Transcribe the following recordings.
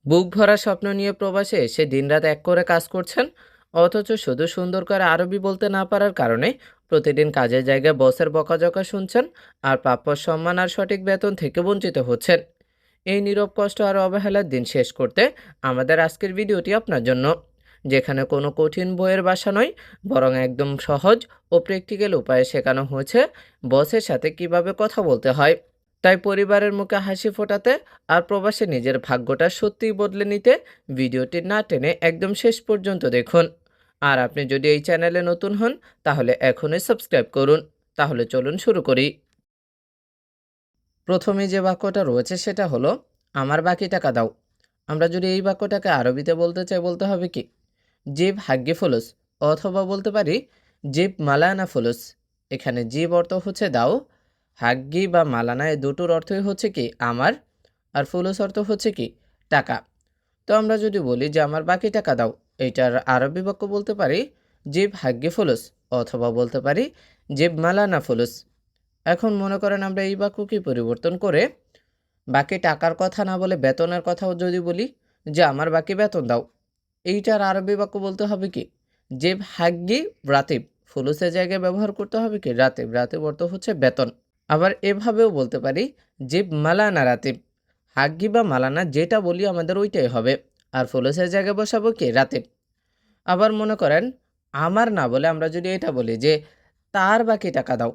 বুক ভরা স্বপ্ন নিয়ে প্রবাসে এসে দিনরাত এক করে কাজ করছেন, অথচ শুধু সুন্দর করে আরবি বলতে না পারার কারণে প্রতিদিন কাজের জায়গায় বসের বকাঝকা শুনছেন, আর প্রাপ্য সম্মান আর সঠিক বেতন থেকে বঞ্চিত হচ্ছেন। এই নীরব কষ্ট আর অবহেলার দিন শেষ করতে আমাদের আজকের ভিডিওটি আপনার জন্য, যেখানে কোনো কঠিন বইয়ের ভাষা নয়, বরং একদম সহজ ও প্র্যাকটিক্যাল উপায়ে শেখানো হয়েছে বসের সাথে কিভাবে কথা বলতে হয়। তাই পরিবারের মুখে হাসি ফোটাতে আর প্রবাসে নিজের ভাগ্যটা সত্যিই বদলে নিতে ভিডিওটি না টেনে একদম শেষ পর্যন্ত দেখুন। আর আপনি যদি এই চ্যানেলে নতুন হন, তাহলে এখনই সাবস্ক্রাইব করুন। তাহলে চলুন শুরু করি। প্রথমে যে বাক্যটা রয়েছে সেটা হলো, আমার বাকি টাকা দাও। আমরা যদি এই বাক্যটাকে আরবিতে বলতে চাই, বলতে হবে কি, জিব হাগ্গি ফুলুস, অথবা বলতে পারি জিব মালানা ফুলুস। এখানে জিব অর্থ হচ্ছে দাও, হাগ্গি বা মালানা এই দুটোর অর্থই হচ্ছে কি আমার, আর ফুলুস অর্থ হচ্ছে কি টাকা। তো আমরা যদি বলি যে আমার বাকি টাকা দাও, এইটার আরবি বাক্য বলতে পারি জিব হাগ্গি ফুলুস, অথবা বলতে পারি জিব মালানা ফুলুস। এখন মনে করেন আমরা এই বাক্যকে পরিবর্তন করে বাকি টাকার কথা না বলে বেতনের কথাও যদি বলি যে আমার বাকি বেতন দাও, এইটার আরবি বাক্য বলতে হবে কি, জেব হাগ্গি রাতিব, ফুলুসের জায়গায় ব্যবহার করতে হবে কি রাতিব। রাতিব অর্থ হচ্ছে বেতন। আবার এভাবেও বলতে পারি জেব মালানা রাতিব, হাগ্গি বা মালানা যেটা বলি আমাদের ওইটাই হবে, আর ফুলুসের জায়গায় বসাবো কি রাতিব। আবার মনে করেন আমার না বলে আমরা যদি এটা বলি যে তার বাকি টাকা দাও,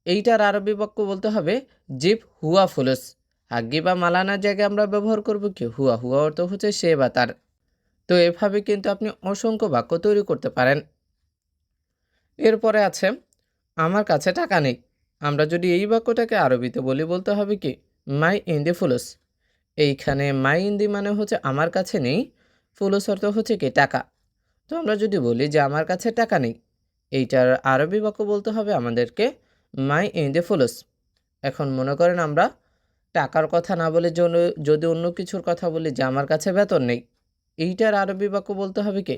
এইটার আরবি বাক্য বলতে হবে জিব হুয়া ফুলুস। হাগ্গি বা মালানার জায়গায় আমরা ব্যবহার করব কি হুয়া। হুয়া অর্থ হচ্ছে সে বা তার। তো এভাবে কিন্তু আপনি অসংখ্য বাক্য তৈরি করতে পারেন। এরপরে আছে আমার কাছে টাকা নেই। আমরা যদি এই বাক্যটাকে আরবিতে বলি, বলতে হবে কি মাই ইন্দি ফুলুস। এইখানে মাই ইন্দি মানে হচ্ছে আমার কাছে নেই, ফুলুস অর্থ হচ্ছে কি টাকা। তো আমরা যদি বলি যে আমার কাছে টাকা নেই, এইটার আরবি বাক্য বলতে হবে আমাদেরকে মাই ইন্দি ফুলুস। এখন মনে করেন আমরা টাকার কথা না বলে যদি অন্য কিছুর কথা বলি যে আমার কাছে বেতন নেই, এইটার আরবি বাক্য বলতে হবে কি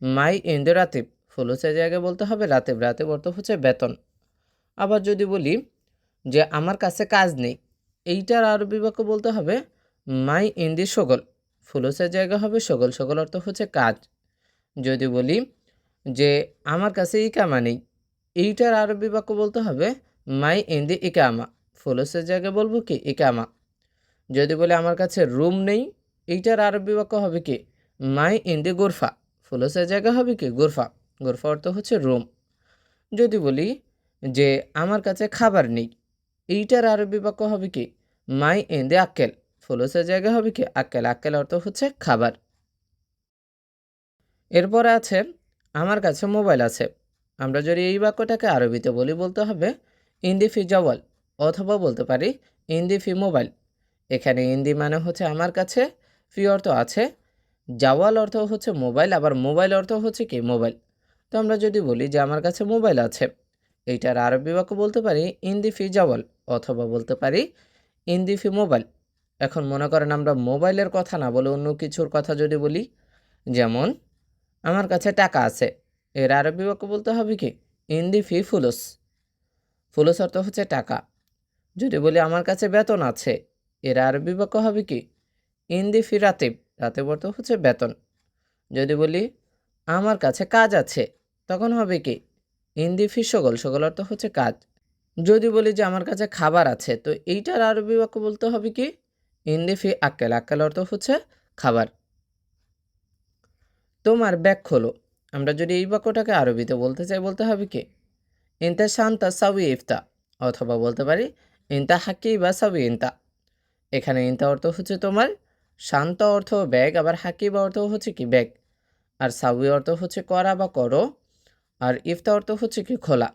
মাই ইন্দে রাতিব, ফুলুসের জায়গায় বলতে হবে রাতিব। রাতিব অর্থ হচ্ছে বেতন। আবার যদি বলি যে আমার কাছে কাজ নেই, এইটার আরবি বাক্য বলতে হবে মাই ইন্দি সগল, ফুলুসের জায়গা হবে সগল। সগল অর্থ হচ্ছে কাজ। যদি বলি যে আমার কাছে ইকামা নেই, এইটার আরবি বাক্য বলতে হবে মাই ইন্দি ইকামা, ফুলুসের জায়গায় বলবো কি ইকামা। যদি বলি আমার কাছে রুম নেই, এইটার আরবি বাক্য হবে কি মাই ইন দি গুরফা, ফুলসের জায়গা হবে কি গুরফা। গুরফা অর্থ হচ্ছে রুম। যদি বলি যে আমার কাছে খাবার নেই, এইটার আরবি বাক্য হবে কি মাই ইন দি আক্কেল, ফুলসের জায়গা হবে কি আক্কেল। আক্কেল অর্থ হচ্ছে খাবার। এরপরে আছে আমার কাছে মোবাইল আছে। আমরা যদি এই বাক্যটাকে আরবিতে বলি, বলতে হবে ইন্দি ফি জওয়াল, অথবা বলতে পারি ইন্দি ফি মোবাইল। এখানে ইন্দি মানে হচ্ছে আমার কাছে, ফি অর্থ আছে, জাওয়াল অর্থ হচ্ছে মোবাইল, আবার মোবাইল অর্থ হচ্ছে কি মোবাইল। তো আমরা যদি বলি যে আমার কাছে মোবাইল আছে, এইটার আরবি বাক্য বলতে পারি ইন্দি ফি জাওয়াল, অথবা বলতে পারি ইন্দি ফি মোবাইল। এখন মনে করেন আমরা মোবাইলের কথা না বলে অন্য কিছুর কথা যদি বলি, যেমন আমার কাছে টাকা আছে, এর আরবি বাক্য বলতে হবে কি ইন্দি ফি ফুলুস। ফুলুস অর্থ হচ্ছে টাকা। যদি বলি আমার কাছে বেতন আছে, এর আরবি বাক্য হবে কি ইন্দি ফি রাতিব। রাতিব অর্থ হচ্ছে বেতন। যদি বলি আমার কাছে কাজ আছে, তখন হবে কি ইন্দি ফি সগল। সগল অর্থ হচ্ছে কাজ। যদি বলি যে আমার কাছে খাবার আছে, তো এইটার আরবি বাক্য বলতে হবে কি ইন্দি ফি আক্কেল। আক্কেল অর্থ হচ্ছে খাবার। তোমার ব্যাগ খোলো। আমরা যদি এই বাক্যটাকে আরবিতে বলতে চাই, বলতে হবে কি ইনতা শান্তা সাউি ইফতা, অথবা বলতে পারি ইনতা হাকি বা সাউি ইনতা। এখানে ইনতা অর্থ হচ্ছে তোমার, শান্ত অর্থ ব্যাগ, আবার হাকি বা অর্থ হচ্ছে কি ব্যাগ, আর সাউি অর্থ হচ্ছে করা বা করো, আর ইফতা অর্থ হচ্ছে কি খোলা।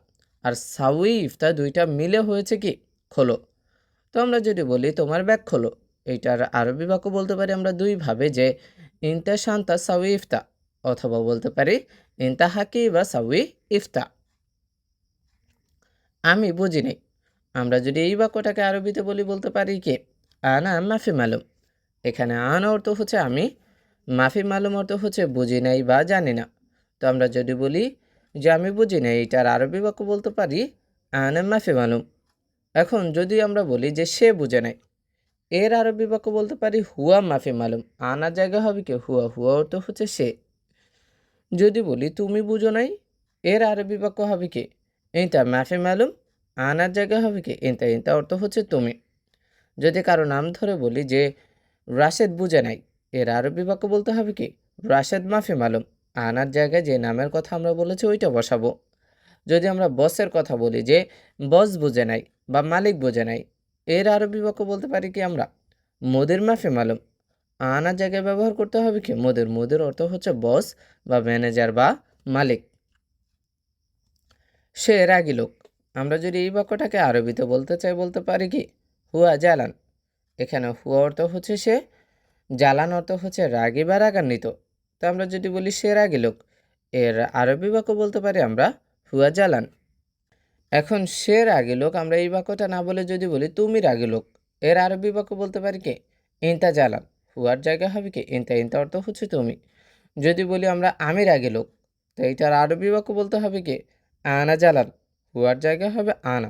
আর সাউি ইফতা দুইটা মিলে হয়েছে কি খোলো। তো আমরা যদি বলি তোমার ব্যাগ খোলো, এইটার আরবি বাক্য বলতে পারি আমরা দুইভাবে, যে ইনতা শান্তা সাউি ইফতা, অথবা বলতে পারি ইনতা হাকি বা সাউি ইফতা। আমি বুঝি নাই। আমরা যদি এই বাক্যটাকে আরবিতে বলি, বলতে পারি কি আনা মাফি মালুম। এখানে আনা অর্থ হচ্ছে আমি, মাফি মালুম অর্থ হচ্ছে বুঝি নাই বা জানি না। তো আমরা যদি বলি যে আমি বুঝি নাই, এটার আরবি বাক্য বলতে পারি আনা মাফি মালুম। এখন যদি আমরা বলি যে সে বুঝে নাই, এর আরবি বাক্য বলতে পারি হুয়া মাফি মালুম, আনার জায়গা হবে কি হুয়া, হুয়া অর্থ হচ্ছে সে। যদি বলি তুমি বুঝো নাই, এর আরবি বাক্য হবে কি ইনতা মাফি মালুম, আনার জায়গা হবে কি ইনতা, ইনতা অর্থ হচ্ছে তুমি। যদি কারো নাম ধরে বলি যে রাশেদ বুঝে নাই, এর আরবি বাক্য বলতে হবে কি রাশেদ মাফি মালুম, আনার জায়গায় যে নামের কথা আমরা বলেছি ওইটা বসাবো। যদি আমরা বসের কথা বলি যে বস বুঝে নাই বা মালিক বুঝে নাই, এর আরবি বাক্য বলতে পারি কি আমরা মুদির মাফি মালুম, আনার জায়গায় ব্যবহার করতে হবে কি মুদির, মুদির অর্থ হচ্ছে বস বা ম্যানেজার বা মালিক। সে রাগী লোক, আমরা যদি এই বাক্যটাকে আরবিতে বলতে চাই বলতে পারি কি হুয়া জালান। এখানে হুয়া অর্থ হচ্ছে সে, জালান অর্থ হচ্ছে রাগী বা রাগান্বিত। তো আমরা যদি বলি সে রাগী লোক, এর আরবি বাক্য বলতে পারি আমরা হুয়া জালান। এখন সে রাগী লোক, আমরা এই বাক্যটা না বলে যদি বলি তুমি রাগী লোক, এর আরবি বাক্য বলতে পারি কি ইনতা জালান, হুয়ার জায়গা হবে কি ইনতা, ইনতা অর্থ হচ্ছে তুমি। যদি বলি আমরা আমি রাগী লোক, তো এইটার আরবি বাক্য বলতে হবে কি আনা জালান, হুয়ার জায়গা হবে আনা।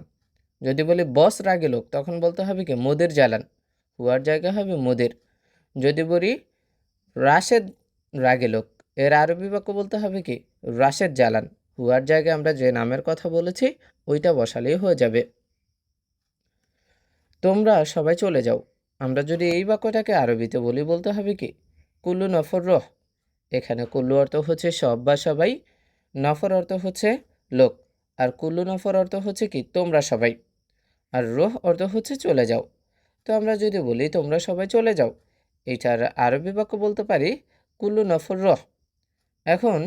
যদি বলি বস রাগী লোক, তখন বলতে হবে কি মুদির জালান, হুয়ার জায়গা হবে মুদির। যদি বলি রাশেদ রাগী লোক, এর আরবি বাক্য বলতে হবে কি রাশেদ জালান, হুয়ার জায়গায় আমরা যে নামের কথা বলেছি ওইটা বসালেই হয়ে যাবে। তোমরা সবাই চলে যাও, আমরা যদি এই বাক্যটাকে আরবিতে বলি বলতে হবে কি কুল্লু নফর রহ। এখানে কুল্লু অর্থ হচ্ছে সব বা সবাই, নফর অর্থ হচ্ছে লোক, আর কুল্লু নফর অর্থ হচ্ছে কি তোমরা সবাই, আর রোহ অর্থ হচ্ছে চলে যাও। তো আমরা যদি বলি তোমরা সবাই চলে যাও, এইটার আরবি বাক্য বলতে পারি কুল্লু নফর রহ। এখন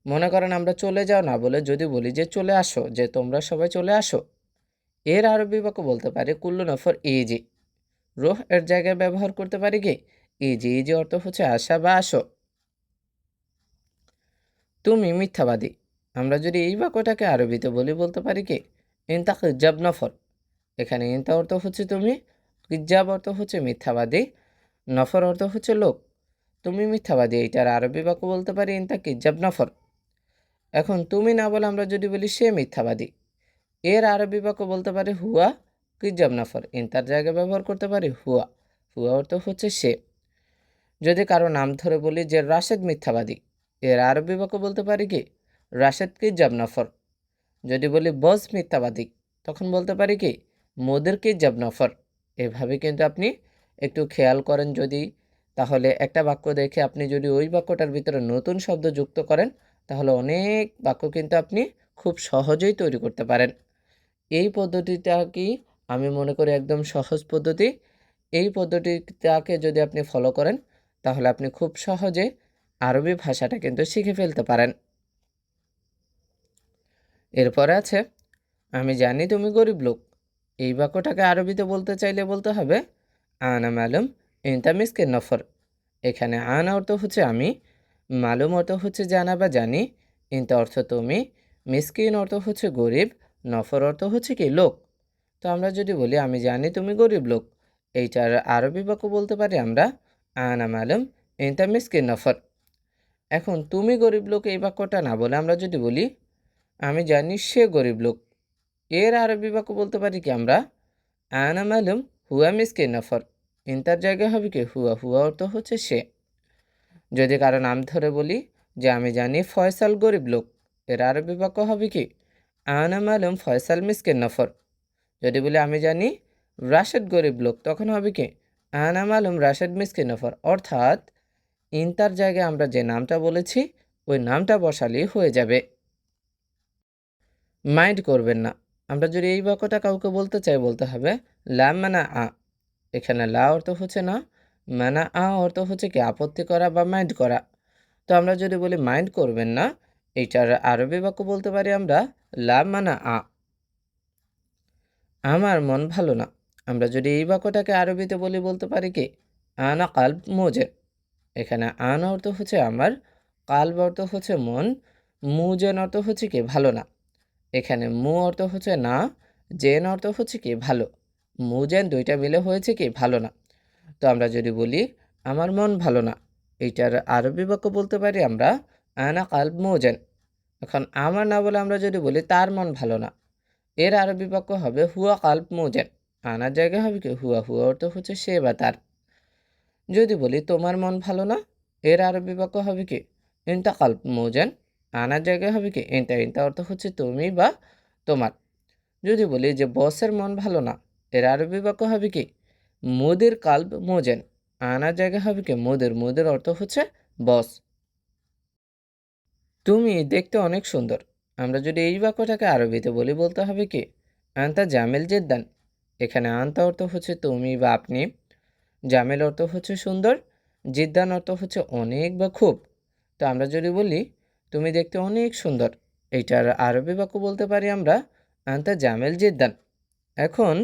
মনে করেন আমরা চলে যাও না বলে যদি বলি যে চলে আসো, যে তোমরা সবাই চলে আসো, এর আরবি বাক্য বলতে পারি কুল্লু নফর ইজি। রোহ এর জায়গায় ব্যবহার করতে পারি কি ইজি, ইজি অর্থ হচ্ছে আসা বা আসো। তুমি মিথ্যাবাদী, আমরা যদি এই বাক্যটাকে আরবিতে বলি বলতে পারি কি ইনতা কিজ্জাব নফর। এখানে ইনতা অর্থ হচ্ছে তুমি, কিজ্জাব অর্থ হচ্ছে মিথ্যাবাদী, নফর অর্থ হচ্ছে লোক। তুমি মিথ্যাবাদী, এইটার আরবি বাক্য বলতে পারি ইনতা কিজ্জাব নফর। এখন তুমি না বলে আমরা যদি বলি সে মিথ্যাবাদী, এর আরবি বাক্য বলতে পারি হুয়া কিজ্জাব নফর, ইনতার জায়গায় ব্যবহার করতে পারি হুয়া, হুয়া অর্থ হচ্ছে সে। যদি কারো নাম ধরে বলি যে রাশেদ মিথ্যাবাদী, এর আরবি বাক্য বলতে পারি কি রাশেদ কিজ্জাব নফর। যদি বলি বস মিথ্যাবাদী, তখন বলতে পারি কি মোদের কিজ্জাব নফর। এভাবে কিন্তু আপনি একটু খেয়াল করেন যদি, তাহলে একটা বাক্য দেখে আপনি যদি ওই বাক্যটার ভিতরে নতুন শব্দ যুক্ত করেন, তাহলে অনেক বাক্য কিন্তু আপনি খুব সহজেই তৈরি করতে পারেন। এই পদ্ধতিটা কি আমি মনে করি একদম সহজ পদ্ধতি। এই পদ্ধতিটাকে যদি আপনি ফলো করেন, তাহলে আপনি খুব সহজে আরবি ভাষাটা কিন্তু শিখে ফেলতে পারেন। এরপরে আছে আমি জানি তুমি গরিব লোক। এই বাক্যটাকে আরবিতে বলতে চাইলে বলতে হবে আনা মালুম ইনতা মিসকিন নফর। এখানে আনা অর্থ হচ্ছে আমি, মালুম অর্থ হচ্ছে জানা বা জানি, ইনতা অর্থ তুমি, মিসকিন অর্থ হচ্ছে গরিব, নফর অর্থ হচ্ছে কি লোক। তো আমরা যদি বলি আমি জানি তুমি গরিব লোক, এইটার আরবি বাক্য বলতে পারি আমরা আনা মালুম ইনতা মিসকিন নফর। এখন তুমি গরিব লোক এই বাক্যটা না বলে আমরা যদি বলি আমি জানি সে গরিব লোক, এর আরবি বাক্য বলতে পারি কি আমরা আনা মালুম হুয়া মিসকিন নফর, ইনতার জায়গায় হবে কি হুয়া, হুয়া অর্থ হচ্ছে সে। যদি কারো নাম ধরে বলি যে আমি জানি ফয়সাল গরিব লোক, এর আরবি বাক্য হবে কি আনা মালুম ফয়সাল মিসকিন নফর। যদি বলি আমি জানি রাশেদ গরিব লোক, তখন হবে কি আনা মালুম রাশেদ মিসকিন নফর। অর্থাৎ ইনতার জায়গায় আমরা যে নামটা বলেছি ওই নামটা বসালেই হয়ে যাবে। মাইন্ড করবেন না, আমরা যদি এই বাক্যটা কাউকে বলতে চাই বলতে হবে লা মানা আ। এখানে লা অর্থ হচ্ছে না, মানা আ অর্থ হচ্ছে কি আপত্তি করা বা মাইন্ড করা। তো আমরা যদি বলি মাইন্ড করবেন না, এইটার আরবি বাক্য বলতে পারি আমরা লা মানা আ। আমার মন ভালো না, আমরা যদি এই বাক্যটাকে আরবিতে বলি বলতে পারি কি আনা কালব মোজেন। এখানে আন অর্থ হচ্ছে আমার, কালব অর্থ হচ্ছে মন, মুজেন অর্থ হচ্ছে কি ভালো না। এখানে মু অর্থ হচ্ছে না, জেন অর্থ হচ্ছে কি ভালো, মুজেন দুইটা মিলে হয়েছে কি ভালো না। তো আমরা যদি বলি আমার মন ভালো না, এইটার আরবি বাক্য বলতে পারি আমরা আনা কালব মুজেন। এখন আমার না বলে আমরা যদি বলি তার মন ভালো না, এর আরবি বাক্য হবে হুয়া কালব মুজেন। আনার জায়গায় হবে কি হুয়া, হুয়া অর্থ হচ্ছে সে বা তার। যদি বলি তোমার মন ভালো না, এর আরবি বাক্য হবে কি ইনতা কাল্ব মোজেন, আনার জায়গায় হবে কি ইনতা, ইনতা অর্থ হচ্ছে তুমি বা তোমার। যদি বলি যে বসের মন ভালো না, এর আরবি বাক্য হবে কি মুদির কাল্ব মোজেন, আনার জায়গায় হবে কি মুদির, মুদির অর্থ হচ্ছে বস। তুমি দেখতে অনেক সুন্দর, আমরা যদি এই বাক্যটাকে আরবিতে বলি বলতে হবে কি আন্তা জামেল জেদ্দান। এখানে আন্তা অর্থ হচ্ছে তুমি বা আপনি, জামেল অর্থ হচ্ছে সুন্দর, জিদ্দান অর্থ হচ্ছে অনেক বা খুব। তো আমরা যদি বলি তুমি দেখতে অনেক সুন্দর, এইটার আরবি বাক্য বলতে পারি আমরা আন্তা জামেল জিদ্দান। এখন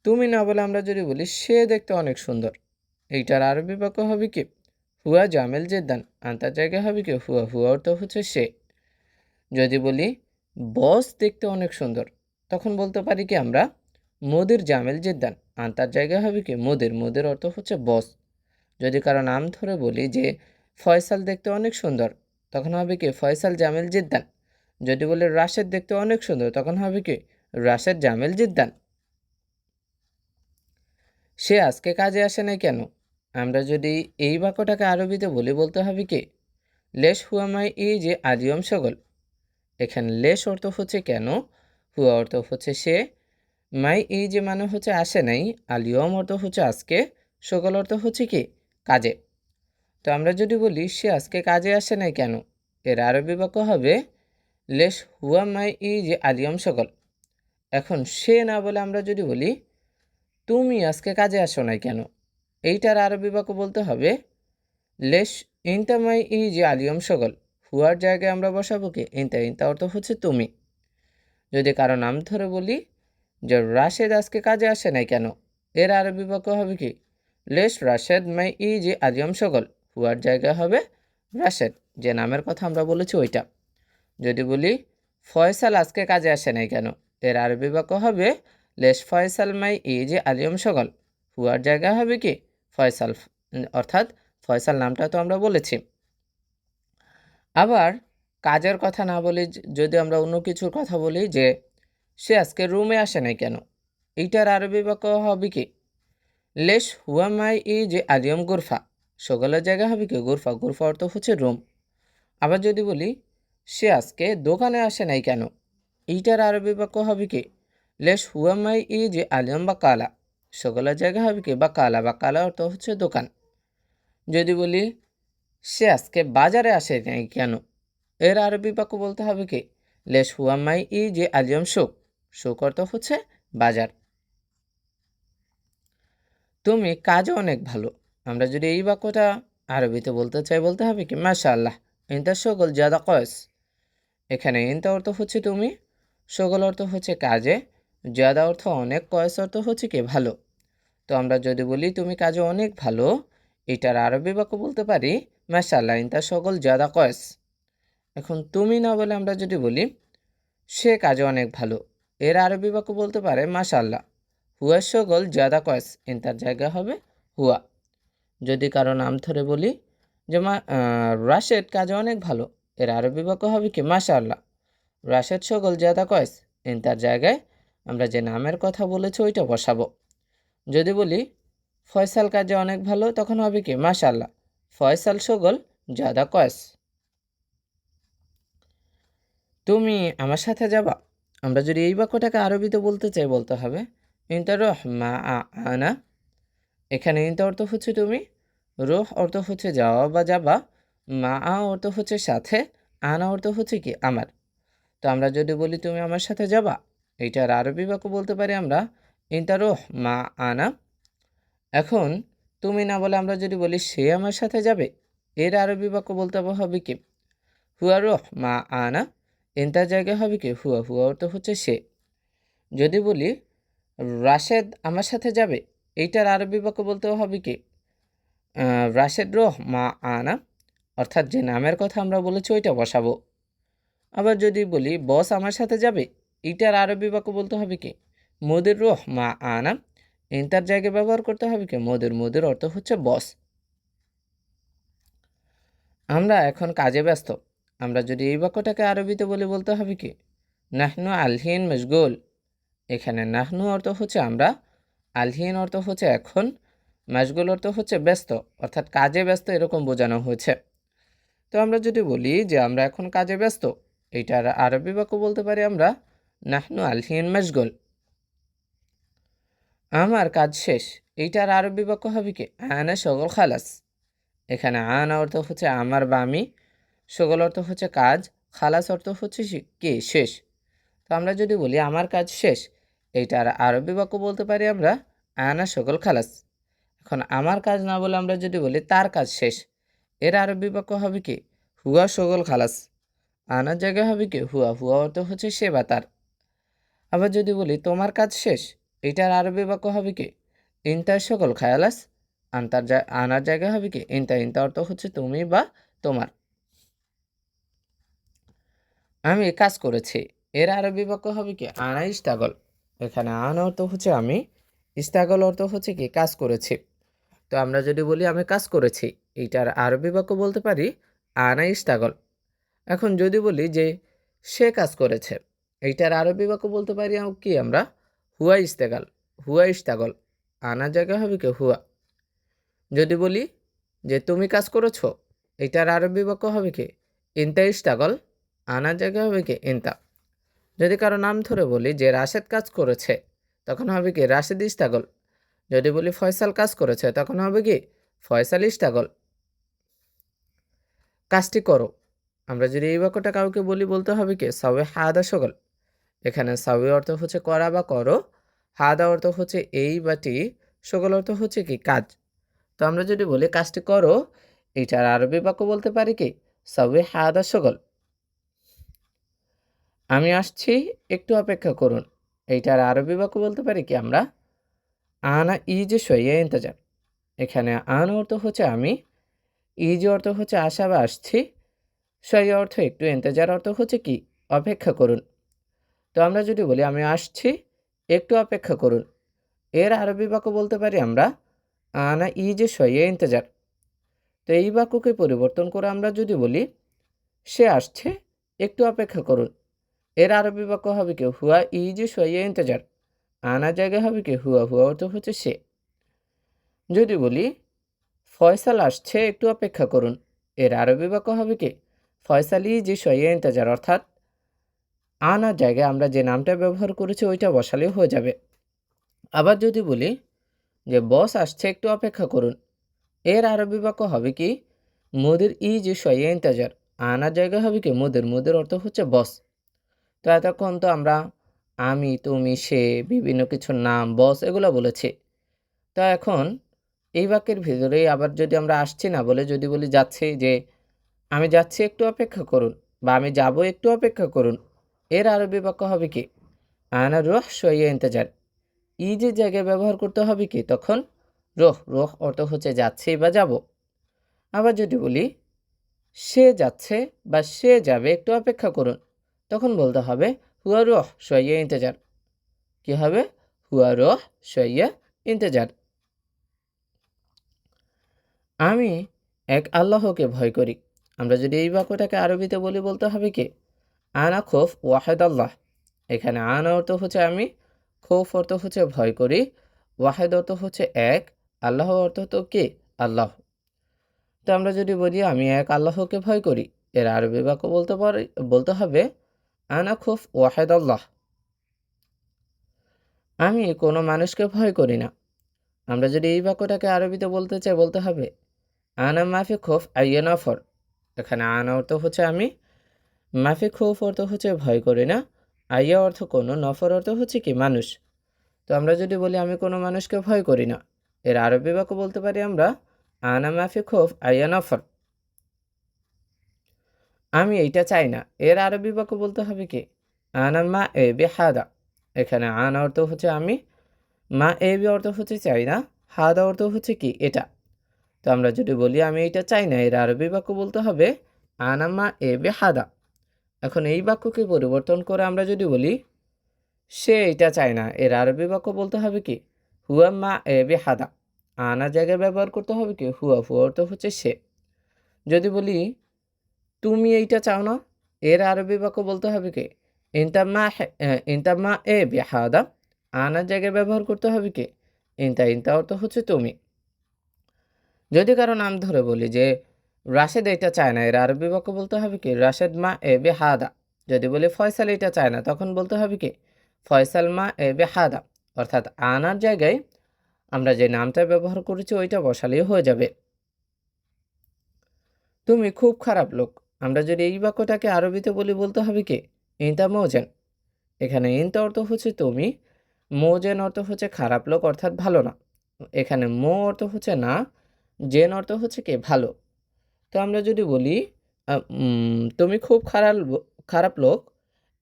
তুমি না বলে আমরা যদি বলি সে দেখতে অনেক সুন্দর, এইটার আরবি বাক্য হবে কি হুয়া জামেল জেদ্দান, আন্তার জায়গায় হবে কি হুয়া, হুয়া অর্থ হচ্ছে সে। যদি বলি বস দেখতে অনেক সুন্দর, তখন বলতে পারি কি আমরা মুদির জামেল জিদ্দান, আন্তার জায়গায় হবে কি মুদির, মুদির অর্থ হচ্ছে বস। যদি কারো নাম ধরে বলি যে ফয়সাল দেখতে অনেক সুন্দর, তখন হবে কি ফয়সাল জামেল জিদ্দান। যদি বলি রাশেদ দেখতে অনেক সুন্দর, তখন হবে কি রাশেদ জামেল জিদ্দান। সে আজকে কাজে আসে নাই কেন, আমরা যদি এই বাক্যটাকে আরবিতে বলি বলতে হবে কি লেশ হুয়ামাই ই যে আলিয়ম সগল। এখানে লেশ অর্থ হচ্ছে কেন, হুয়া অর্থ হচ্ছে সে, মাই এই যে মানে হচ্ছে আসে নাই, আলিয়ম অর্থ হচ্ছে আজকে, সগল অর্থ হচ্ছে কি কাজে। তো আমরা যদি বলি সে আজকে কাজে আসে নাই কেন, এর আরবি বাক্য হবে লেশ হুয়া মাই ই যে আলিয়ম সগল। এখন সে না বলে আমরা যদি বলি তুমি আজকে কাজে আসো নাই কেন, এইটার আরবি বাক্য বলতে হবে লেশ ইনতা মাই ই যে আলিয়ম সগল। হুয়ার জায়গায় আমরা বসাবো কি ইনতা, ইনতা অর্থ হচ্ছে তুমি। যদি কারো নাম ধরে বলি যে রাশেদ আজকে কাজে আসে নাই কেন, এর আরবি বাক্য হবে কি লেশ রাশেদ মাই ই যে আলিয়ম সগল, হুয়ার জায়গায় হবে রাশেদ, যে নামের কথা আমরা বলেছি ওইটা। যদি বলি ফয়সাল আজকে কাজে আসে নাই কেন, এর আরবি বাক্য হবে লেশ ফয়সাল মাই ই যে আলিয়ম সগল, হুয়ার জায়গা হবে কি ফয়সাল, অর্থাৎ ফয়সাল নামটা তো আমরা বলেছি। আবার কাজের কথা না বলি, যদি আমরা অন্য কিছুর কথা বলি যে সে আজকে রুমে আসে নাই কেন, এইটার আরবি বাক্য হবে কি লেশ হুয়া মাই ই যে আলিয়ম গুরফা, সগলের জায়গা হবে কি গুরফা, গুরফা অর্থ হচ্ছে রুম। আবার যদি বলি সে আজকে দোকানে আসে নাই কেন, এইটার আরবি বাক্য হবে কি লেশ হুয়া মাই ই যে আলিয়ম বা কালা, সগলের জায়গা হবে কি বা কালা, বা কালা অর্থ হচ্ছে দোকান। যদি বলি সে আজকে বাজারে আসে নাই কেন, এর আরবি বাক্য বলতে হবে কি লেশ হুয়া মাই ই যে আলিয়ম সুক, সুক অর্থ হচ্ছে বাজার। তুমি কাজে অনেক ভালো, আমরা যদি এই বাক্যটা আরবিতে বলতে চাই বলতে হবে কি মাশাআল্লাহ ইনতা শগল জাদা কয়েস। এখানে ইনতা অর্থ হচ্ছে তুমি, শগল অর্থ হচ্ছে কাজে, জাদা অর্থ অনেক, কয়েস অর্থ হচ্ছে কি ভালো। তো আমরা যদি বলি তুমি কাজে অনেক ভালো, এটার আরবি বাক্য বলতে পারি মাশাআল্লাহ ইনতা শগল জাদা কয়েস। এখন তুমি না বলে আমরা যদি বলি সে কাজে অনেক ভালো, এর আরবি বাক্য বলতে পারে মাশাআল্লাহ হুয়া শগল জাদা কয়েস, ইনতার জায়গা হবে হুয়া। যদি কারো নাম ধরে বলি যে রাশেদ কাজে অনেক ভালো, এর আরবি বাক্য হবে কি মাশাআল্লাহ রাশেদ শগল জাদা কয়েস, ইনতার জায়গায় আমরা যে নামের কথা বলেছি ওইটা বসাবো। যদি বলি ফয়সাল কাজে অনেক ভালো, তখন হবে কি মাশাআল্লাহ ফয়সাল শগল জাদা কয়েস। তুমি আমার সাথে যাবা, আমরা যদি এই বাক্যটাকে আরবিতে বলতে চাই বলতে হবে ইনতা রহ মা আনা। এখানে ইনতা অর্থ হচ্ছে তুমি, রোহ অর্থ হচ্ছে যাওয়া বা যাবা, মা অর্থ হচ্ছে সাথে, আনা অর্থ হচ্ছে কি আমার। তো আমরা যদি বলি তুমি আমার সাথে যাবা, এইটার আরবি বাক্য বলতে পারি আমরা ইনতা রোহ মা আনা। এখন তুমি না বলে আমরা যদি বলি সে আমার সাথে যাবে, এর আরবি বাক্য বলতে হবে কি হুয়া রোহ মা আনা, ইনতার জায়গায় হবে কি হুয়া, হুয়া অর্থ হচ্ছে সে। যদি বলি রাশেদ আমার সাথে যাবে, এইটার আরবি বাক্য বলতে হবে কি রাশেদ রোহ মা আনা, অর্থাৎ যে নামের কথা আমরা বলেছি ওইটা বসাবো। আবার যদি বলি বস আমার সাথে যাবে, এইটার আরবি বাক্য বলতে হবে কি মুদির রোহ মা আনা, ইনতার জায়গায় ব্যবহার করতে হবে কি মুদির, মুদির অর্থ হচ্ছে বস। আমরা এখন কাজে ব্যস্ত, আমরা যদি এই বাক্যটাকে আরবিতে বলি বলতে হবে কি নাহনু আলহিন মশগুল। এখানে নাহনু অর্থ হচ্ছে আমরা, আলহিন অর্থ হচ্ছে এখন, মাশগুল অর্থ হচ্ছে ব্যস্ত, অর্থাৎ কাজে ব্যস্ত এরকম বোঝানো হয়েছে। তো আমরা যদি বলি যে আমরা এখন কাজে ব্যস্ত, এইটার আরবি বাক্য বলতে পারি আমরা নাহনু আলহিন মাশগুল। আমার কাজ শেষ, এইটার আরবি বাক্য হবে কি আনা শগল খালাস। এখানে আনা অর্থ হচ্ছে আমার বা আমি, শগল অর্থ হচ্ছে কাজ, খালাস অর্থ হচ্ছে কি শেষ। তো আমরা যদি বলি আমার কাজ শেষ, এইটার আরবি বাক্য বলতে পারি আমরা আনা শগল খালাস। এখন আমার কাজ না বলে আমরা যদি বলি তার কাজ শেষ, এর আরবি বাক্য হবে কি হুয়া শগল খালাস। আনার জায়গায় হবে কি হুয়া, হুয়া অর্থ হচ্ছে সে বা তার। আবার যদি বলি তোমার কাজ শেষ, এটার আরবি বাক্য হবে কি ইন্তার সকল খায়ালাস। আনার জায়গায় হবে কি ইন্তা, ইন্তা অর্থ হচ্ছে তুমি বা তোমার। আমি কাজ করেছি, এর আরবি বাক্য হবে কি আনা ইস্তাগল। এখানে আনা অর্থ হচ্ছে আমি, ইস্তাগল অর্থ হচ্ছে কি কাজ করেছি। তো আমরা যদি বলি আমি কাজ করেছি, এইটার আরবি বাক্য বলতে পারি আনা ইস্তাগল। এখন যদি বলি যে সে কাজ করেছে, এইটার আরবি বাক্য বলতে পারি কি আমরা হুয়া ইস্তেগাল, হুয়া ইস্তাগল। আনার জায়গা হবে কি হুয়া। যদি বলি যে তুমি কাজ করেছো, এইটার আরবি বাক্য হবে কি ইনতা ইস্তাগল। আনার জায়গা হবে কি ইনতা। যদি কারো নাম ধরে বলি যে রাশেদ কাজ করেছে, তখন হবে কি রাশেদ ইস্তাগল। যদি বলি ফয়সাল কাজ করেছে, তখন হবে কি ফয়সাল ইস্তাগল। কাজটি করো, আমরা যদি এই বাক্যটা কাউকে বলি বলতে হবে কি সাওয়ে হাদা শগল। এখানে সাওয়ে অর্থ হচ্ছে করা বা করো, হাদা অর্থ হচ্ছে এই বা টি, শগল অর্থ হচ্ছে কি কাজ। তো আমরা যদি বলি কাজটি করো, এইটার আরবি বাক্য বলতে পারি কি সাওয়ে হাদা শগল। আমি আসছি, একটু অপেক্ষা করুন, এইটার আরবি বাক্য বলতে পারি কি আমরা আনা ইজ শোয়ে ইন্তজার। এখানে আন অর্থ হচ্ছে আমি, ইজ অর্থ হচ্ছে আসা বা আসছি, শোয়ে অর্থ একটু, ইন্তজার অর্থ হচ্ছে কি অপেক্ষা করুন। তো আমরা যদি বলি আমি আসছি, একটু অপেক্ষা করুন, এর আরবি বাক্য বলতে পারি আমরা আনা ইজ শোয়ে ইন্তজার। তো এই বাক্যকে পরিবর্তন করে আমরা যদি বলি সে আসছে, একটু অপেক্ষা করুন, এর আরবি বাক্য হবে কি হুয়া ইজ শোয়ে ইন্তজার। আনার জায়গায় হবে কি হুয়া, হুয়া অর্থ হচ্ছে সে। যদি বলি ফয়সাল আসছে, একটু অপেক্ষা করুন, এর আরবি বাক্য হবে কি ফয়সাল ইজ শোয়ে ইন্তজার। অর্থাৎ আনার জায়গায় আমরা যে নামটা ব্যবহার করেছি ওইটা বসালেও হয়ে যাবে। আবার যদি বলি যে বস আসছে, একটু অপেক্ষা করুন, এর আরবি বাক্য হবে কি মুদির ইজ শোয়ে ইন্তজার। আনার জায়গায় হবে কি মুদির, মুদির অর্থ হচ্ছে বস। তো এতক্ষণ তো আমরা আমি, তুমি, সে, বিভিন্ন কিছুর নাম, বস এগুলো বলেছি। তো এখন এই বাক্যের ভিতরেই আবার যদি আমরা আসছি না বলে যদি বলি যাচ্ছি, যে আমি যাচ্ছি একটু অপেক্ষা করুন, বা আমি যাব একটু অপেক্ষা করুন, এর আরবি বাক্য হবে কি আনা রোহ শোয়ে ইন্তজার। ইজের জায়গায় ব্যবহার করতে হবে কি তখন রোহ, রোহ অর্থ হচ্ছে যাচ্ছি বা যাব। আবার যদি বলি সে যাচ্ছে বা সে যাবে, একটু অপেক্ষা করুন, তখন বলতে হবে হুয়া রোহ শোয়ে ইন্তজার। কি হবে হুয়া রোহ শোয়ে ইন্তজার। আমি এক আল্লাহকে ভয় করি, আমরা যদি এই বাক্যটাকে আরবিতে বলি বলতে হবে কি আনা খোফ ওয়াহেদ আল্লাহ। এখানে আনা অর্থ হচ্ছে আমি, খোফ অর্থ হচ্ছে ভয় করি, ওয়াহেদ অর্থ হচ্ছে এক, আল্লাহ অর্থ তো কি আল্লাহ। তো আমরা যদি বলি আমি এক আল্লাহকে ভয় করি, এর আরবি বাক্য বলতে হবে আনা খোফ ওয়াহেদ আল্লাহ। আমি কোনো মানুষকে ভয় করি না, আমরা যদি এই বাক্যটাকে আরবিতে বলতে চাই বলতে হবে আনা মাফি খোফ আইয়া নফর। এখানে আনা অর্থ হচ্ছে আমি, মাফি খৌফ অর্থ হচ্ছে ভয় করি না, আইয়া অর্থ কোনো, নফর অর্থ হচ্ছে কি মানুষ। তো আমরা যদি বলি আমি কোনো মানুষকে ভয় করি না, এর আরবি বাক্য বলতে পারি আমরা আনা মাফি খৌফ আইয়া নফর। আমি এইটা চাই না, এর আরবি বাক্য বলতে হবে কি আনা মা এ বে হাদা। এখানে আনা অর্থ হচ্ছে আমি, মা এ বি অর্থ হচ্ছে চাই না, হাদা অর্থ হচ্ছে কি এটা। তো আমরা যদি বলি আমি এইটা চাই না, এর আরবি বাক্য বলতে হবে আনা মা এ বে হাদা। এখন এই বাক্যকে পরিবর্তন করে আমরা যদি বলি সে এটা চায় না, এর আরবি বাক্য বলতে হবে কি হুয়া মা এ বে হাদা। আনার জায়গায় ব্যবহার করতে হবে কি হুয়া, হুয়া অর্থ হচ্ছে সে। যদি বলি তুমি এইটা চাও না, এর আরবি বাক্য বলতে হবে কি ইনতা মা এ বে হাদা। আনার জায়গায় ব্যবহার করতে হবে কি ইনতা। ইনতা অর্থ হচ্ছে তুমি। যদি কারো নাম ধরে বলি যে রাশেদ এটা চায় না, এর আরবি বাক্য বলতে হবে কি রাশেদ মা এ বে হাদা। যদি বলি ফয়সাল এটা চায় না, তখন বলতে হবে কি ফয়সাল মা এ বে হাদা। অর্থাৎ আনার জায়গায় আমরা যে নামটা ব্যবহার করেছি ওইটা বসালেই হয়ে যাবে। তুমি খুব খারাপ লোক। আমরা যদি এই বাক্যটাকে আরবিতে বলি বলতে হবে কি ইনতা মোজেন। এখানে ইনতা অর্থ হচ্ছে তুমি, মোজেন অর্থ হচ্ছে খারাপ লোক অর্থাৎ ভালো না। এখানে মো অর্থ হচ্ছে না, জেন অর্থ হচ্ছে কি ভালো। তো আমরা যদি বলি তুমি খুব খারাপ লোক,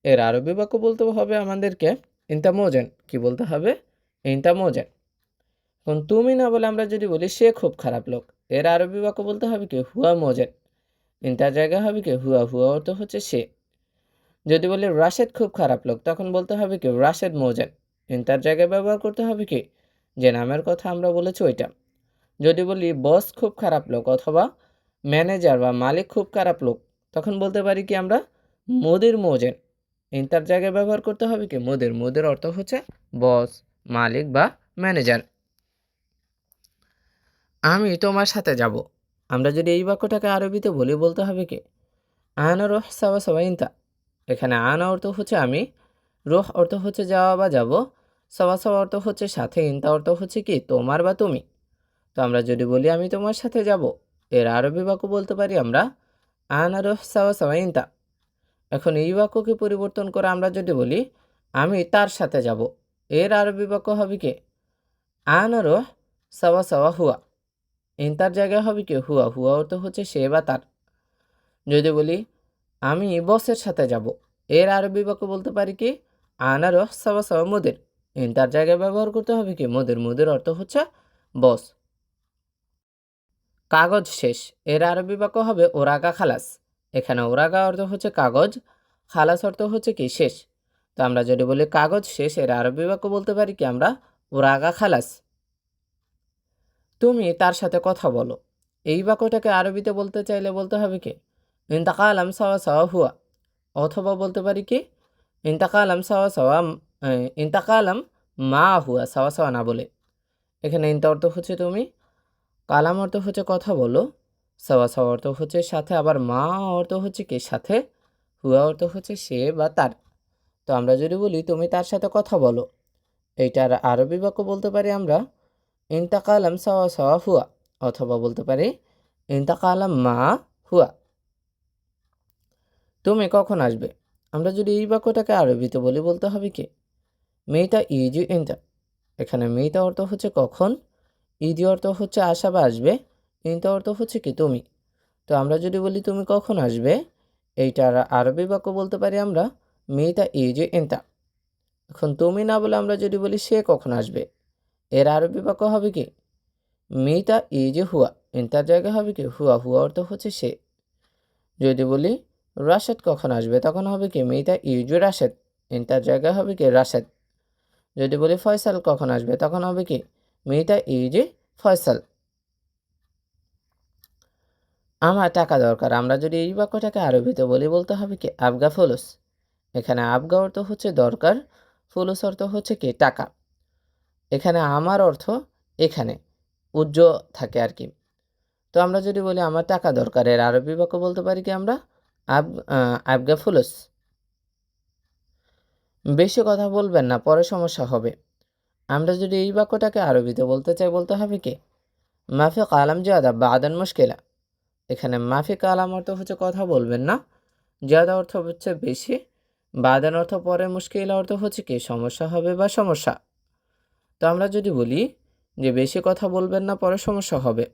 এর আরবি বাক্য বলতে হবে আমাদেরকে ইনতা মোজেন। কি বলতে হবে ইনতা মোজেন। এখন তুমি না বলে আমরা যদি বলি সে খুব খারাপ লোক, এর আরবি বাক্য বলতে হবে কি হুয়া মোজেন। ইনতার জায়গা হবে কি হুয়া। হুয়া অর্থ হচ্ছে সে। যদি বলি রাশেদ খুব খারাপ লোক, তখন বলতে হবে কি রাশেদ মোজেন। ইনতার জায়গায় ব্যবহার করতে হবে কি যে নামের কথা আমরা বলেছি ওইটা। যদি বলি বস খুব খারাপ লোক অথবা ম্যানেজার বা মালিক খুব খারাপ লোক, তখন বলতে পারি কি আমরা মুদির মোজেন। ইনতার জায়গায় ব্যবহার করতে হবে কি মুদির। মুদির অর্থ হচ্ছে বস, মালিক বা ম্যানেজার। আমি তোমার সাথে যাব। আমরা যদি এই বাক্যটাকে আরবিতে বলি বলতে হবে কি আনা রোহ সাবা সাবা ইনতা। এখানে আনা অর্থ হচ্ছে আমি, রোহ অর্থ হচ্ছে যাওয়া বা যাব, সাবা সাবা অর্থ হচ্ছে সাথে, ইনতা অর্থ হচ্ছে কি তোমার বা তুমি। তো আমরা যদি বলি আমি তোমার সাথে যাব, এর আরবি বাক্য বলতে পারি আমরা আনা রোহ সাবা সাবা ইনতা। এখন এই বাক্যকে পরিবর্তন করে আমরা যদি বলি আমি তার সাথে যাব, এর আরবি বাক্য হবে কি আনা রোহ সাবা সাবা হুয়া। ইনতার জায়গায় হবে কি হুয়া। হুয়া অর্থ হচ্ছে সে বা তার। যদি বলি আমি বসের সাথে যাব, এর আরবি বাক্য বলতে পারি কি আনা রহ সাবা সাবা মুদির। ইনতার জায়গায় ব্যবহার করতে হবে কি মুদির। মুদির অর্থ হচ্ছে বস। কাগজ শেষ, এর আরবি বাক্য হবে ওরাগা খালাস। এখানে ওরাগা অর্থ হচ্ছে কাগজ, খালাস অর্থ হচ্ছে কি শেষ। তো আমরা যদি বলি কাগজ শেষ, এর আরবি বাক্য বলতে পারি কি আমরা ওরাগা খালাস। তুমি তার সাথে কথা বলো। এই বাক্যটাকে আরবিতে বলতে চাইলে বলতে হবে কি ইন্তাকালাম সাওয়া সাওয়া হুয়া। অথবা বলতে পারি কি ইন্তাকালাম সাওয়া সাওয়া ইন্তাকালাম মা হুয়া, সাওয়া সাওয়া না বলে। এখানে ইন্তা অর্থ হচ্ছে তুমি, কালাম অর্থ হচ্ছে কথা বলো, সাওয়া সাওয়া অর্থ হচ্ছে সাথে, আবার মা অর্থ হচ্ছে কি সাথে, হুয়া অর্থ হচ্ছে সে বা তার। তো আমরা যদি বলি তুমি তার সাথে কথা বলো, এইটার আরবি বাক্য বলতে পারি আমরা ইন্তাকালাম সাওয়া সাওয়া হুয়া। অথবা বলতে পারি ইন্তাকালাম মা হুয়া। তুমি কখন আসবে? আমরা যদি এই বাক্যটাকে আরবিতে বলি বলতে হবে কি মেয়েটা ইজি ইন্টা। এখানে মেয়েটা অর্থ হচ্ছে কখন, ইজি অর্থ হচ্ছে আসা বা আসবে, ইন্টা অর্থ হচ্ছে কি তুমি। তো আমরা যদি বলি তুমি কখন আসবে, এইটার আরবি বাক্য বলতে পারি আমরা মেয়েটা ইজি ইন্টা। এখন তুমি না বলে আমরা যদি বলি সে কখন আসবে, এর আরবি বাক্য হবে কি মেয়েটা ইজি হুয়া। ইন্টার জায়গায় হবে কি হুয়া। হুয়া অর্থ হচ্ছে সে। যদি বলি রাশেদ কখন আসবে, তখন হবে কি মেয়েটা ইউজু রাশেদ। ইন্টার জায়গায় হবে কি রাশেদ। যদি বলি ফয়সাল কখন আসবে, তখন হবে কি মেয়েটা ইউজি ফয়সাল। আমার টাকা দরকার। আমরা যদি এই বাক্যটাকে আরবিতে বলি বলতে হবে কি আবগা ফুলুস। এখানে আবগা অর্থ হচ্ছে দরকার, ফুলুস অর্থ হচ্ছে কি টাকা। এখানে আমার অর্থ এখানে উজ্জ থাকে আর কি। তো আমরা যদি বলি আমার টাকা দরকার, এর আরবি বাক্য বলতে পারি কি আমরা আব আবগা ফুলুস। বেশি কথা বলবেন না, পরে সমস্যা হবে। আমরা যদি এই বাক্যটাকে আরবিতে বলতে চাই বলতে হবে কি মাফি কালাম জিয়াদা বাদান মুশকিলা। এখানে মাফি কালাম অর্থ হচ্ছে কথা বলবেন না, জিয়াদা অর্থ হচ্ছে বেশি, বাদান অর্থ পরে, মুশকিলা অর্থ হচ্ছে কি সমস্যা হবে বা সমস্যা। তো আমরা যদি বলি যে বেশি কথা বলবেন না, পরে সমস্যা হবে,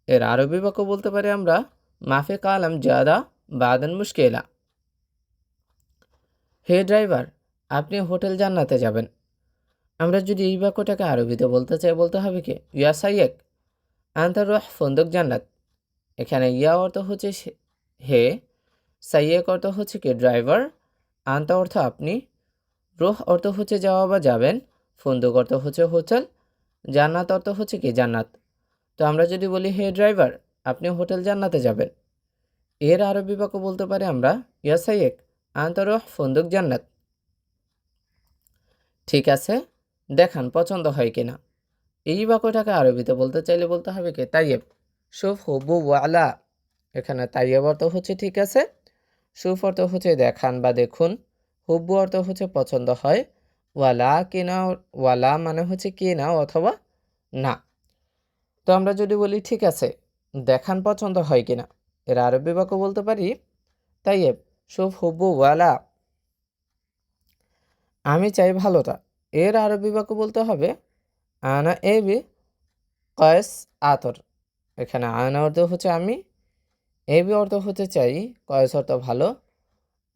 এর আরবি বাক্য বলতে পারি আমরা মাফি কালাম জিয়াদা বাদান মুশকিলা। হে ড্রাইভার, আপনি হোটেল জান্নাতে যাবেন। আমরা যদি এই বাক্যটাকে আরবিতে বলতে চাই বলতে হবে কি ইয়া সাইয়েক আনতা রুহ ফন্দক জান্নাত। এখানে ইয়া অর্থ হচ্ছে হে, সাইয়েক অর্থ হচ্ছে কি ড্রাইভার, আনতা অর্থ আপনি, রুহ অর্থ হচ্ছে যাওয়া বা যাবেন, ফন্দক অর্থ হচ্ছে হোটেল, জান্নাত অর্থ হচ্ছে কি জান্নাত। তো আমরা যদি বলি হে ড্রাইভার, আপনি হোটেল জান্নাতে যাবেন, এর আরবি বাক্য বলতে পারি আমরা ইয়া সাইয়েক আনতা রুহ ফন্দক জান্নাত। ঠিক আছে, দেখান পছন্দ হয় কিনা। এই বাক্যটাকে আরবিতে বলতে চাইলে বলতে হবে কি তাইয়েব। শুফ হুব্বু ওয়ালা, এখানে তাইয়েব অর্থ হচ্ছে ঠিক আছে, শুফ অর্থ হচ্ছে দেখান বা দেখুন, হুব্বু অর্থ হচ্ছে পছন্দ হয়, ওয়ালা কিনা, ওয়ালা মানে হচ্ছে কি না অথবা না। তো আমরা যদি বলি ঠিক আছে দেখান পছন্দ হয় কিনা, এর আরবি বাক্য বলতে পারি তাইয়েব শুফ হুব্বু ওয়ালা, আমি চাই ভালোটা। এর আরবি বাক্য বলতে হবে আনা এবি কয়েস আতর। এখানে আনা অর্থ হচ্ছে আমি, এবি অর্থ হচ্ছে চাই, কয়েস অর্থ ভালো,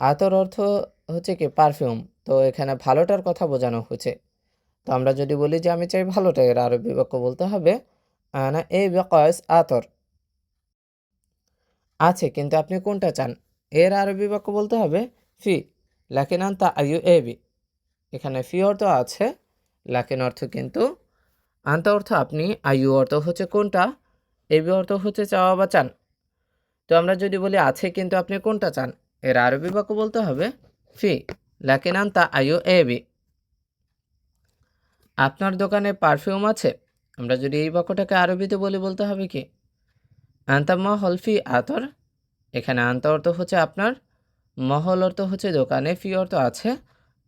আতর অর্থ হচ্ছে কি পারফিউম। তো এখানে ভালোটার কথা বোঝানো হয়েছে। তো আমরা যদি বলি যে আমি চাই ভালোটা, এর আরবি বাক্য বলতে হবে আনা এবি কয়েস আতর। আছে কিন্তু আপনি কোনটা চান, এর আরবি বাক্য বলতে হবে ফি লাকিন আনতা আইউ এবি। এখানে ফি অর্থ আছে, লাকিন অর্থ কিন্তু, আনতা অর্থ আপনি, আইউ অর্থ হচ্ছে কোনটা, এবি অর্থ হচ্ছে চাওয়া বা চান। তো আমরা যদি বলি আছে কিন্তু আপনি কোনটা চান, এর আরবি বাক্য বলতে হবে ফি লাকিন আনতা আইউ এবি। আপনার দোকানে পারফিউম আছে, আমরা যদি এই বাক্যটাকে আরবিতে বলি বলতে হবে কি আনতা মহল ফি আতর। এখানে আনতা অর্থ হচ্ছে আপনার, মহল অর্থ হচ্ছে দোকানে, ফি অর্থ আছে,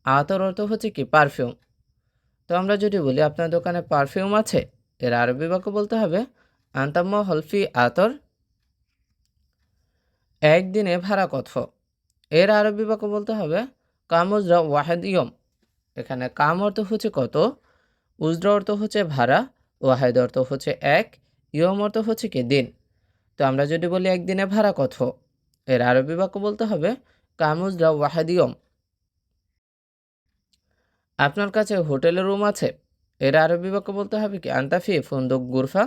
আতর অর্থ হচ্ছে কি পারফিউম। তো আমরা যদি বলি আপনার দোকানে পারফিউম আছে, এর আরবি বাক্য বলতে হবে আনতা মহল ফি আতর। একদিনে ভাড়া কত, এর আরবি বাক্য বলতে হবে কাম উজরা ওয়াহেদ ইয়ম। এখানে কাম অর্থ হচ্ছে কত, উজরা অর্থ হচ্ছে ভাড়া, ওয়াহেদ অর্থ হচ্ছে এক, ইয়ম অর্থ হচ্ছে কি দিন। তো আমরা যদি বলি একদিনে ভাড়া কত, এর আরবি বাক্য বলতে হবে কাম উজরা ওয়াহেদ ইয়ম। আপনার কাছে হোটেলের রুম আছে, এর আরবি বাক্য বলতে হবে কি আন্তা ফি ফুন্দুক গুরফা।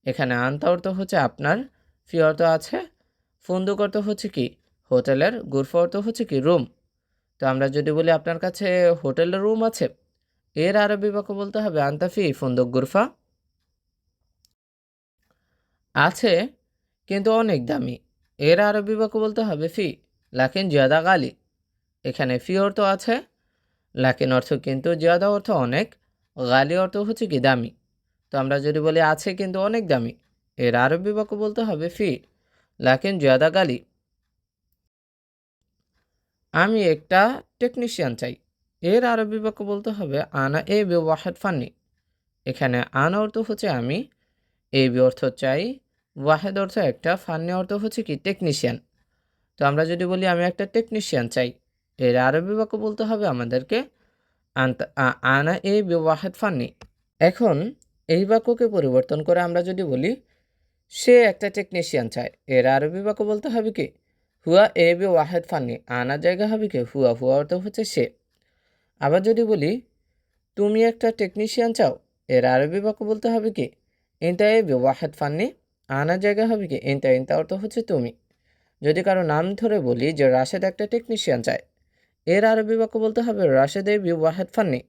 এখানে আন্তা অর্থ হচ্ছে আপনার, ফি অর্থ আছে, ফুন্দুক অর্থ হচ্ছে কি হোটেলের, গুরফা অর্থ হচ্ছে কি রুম। তো আমরা যদি বলি আপনার কাছে হোটেলের রুম আছে, এর আরবি বাক্য বলতে হবে আন্তা ফি ফুন্দুক গুরফা। আছে কিন্তু অনেক দামি, এর আরবি বাক্য বলতে হবে ফি লাকিন জিয়াদা গালি। এখানে ফি অর্থ আছে, লাকিন অর্থ কিন্তু, জিয়াদা অর্থ অনেক, গালি অর্থ হচ্ছে কি দামি। তো আমরা যদি বলি আছে কিন্তু অনেক দামি, এর আরবি বাক্য বলতে হবে ফি লাকিন জিয়াদা গালি। আমি একটা টেকনিশিয়ান চাই, এর আরবি বাক্য বলতে হবে আনা এ বে ওয়াহেদ ফান্নি। এখানে আনা অর্থ হচ্ছে আমি, এ বি অর্থ চাই, ওয়াহেদ অর্থ একটা, ফান্নি অর্থ হচ্ছে কি টেকনিশিয়ান। তো আমরা যদি বলি আমি একটা টেকনিশিয়ান চাই, এর আরবি বাক্য বলতে হবে আমাদেরকে আনা এ বে ওয়াহেদ ফান্নি। এখন এই বাক্যকে পরিবর্তন করে আমরা যদি বলি সে একটা টেকনিশিয়ান চায়, এর আরবি বাক্য বলতে হবে কি হুয়া এ বি ওয়াহেদ ফান্নি, আনার জায়গা হবে কি হুয়া, হুয়া অর্থ হচ্ছে সে। আবার যদি বলি তুমি একটা টেকনিশিয়ান চাও, এর আরবি বাক্য বলতে হবে কি ইনতা এ বি ওয়াহেদ ফান্নি, আনার জায়গা হবে কি ইনতা, ইনতা অর্থ হচ্ছে তুমি। যদি কারো নাম ধরে বলি যে রাশেদ একটা টেকনিশিয়ান চায়, এর আরবি বাক্য বলতে হবে রাশেদ এ বি ওয়াহেদ ফান্নি।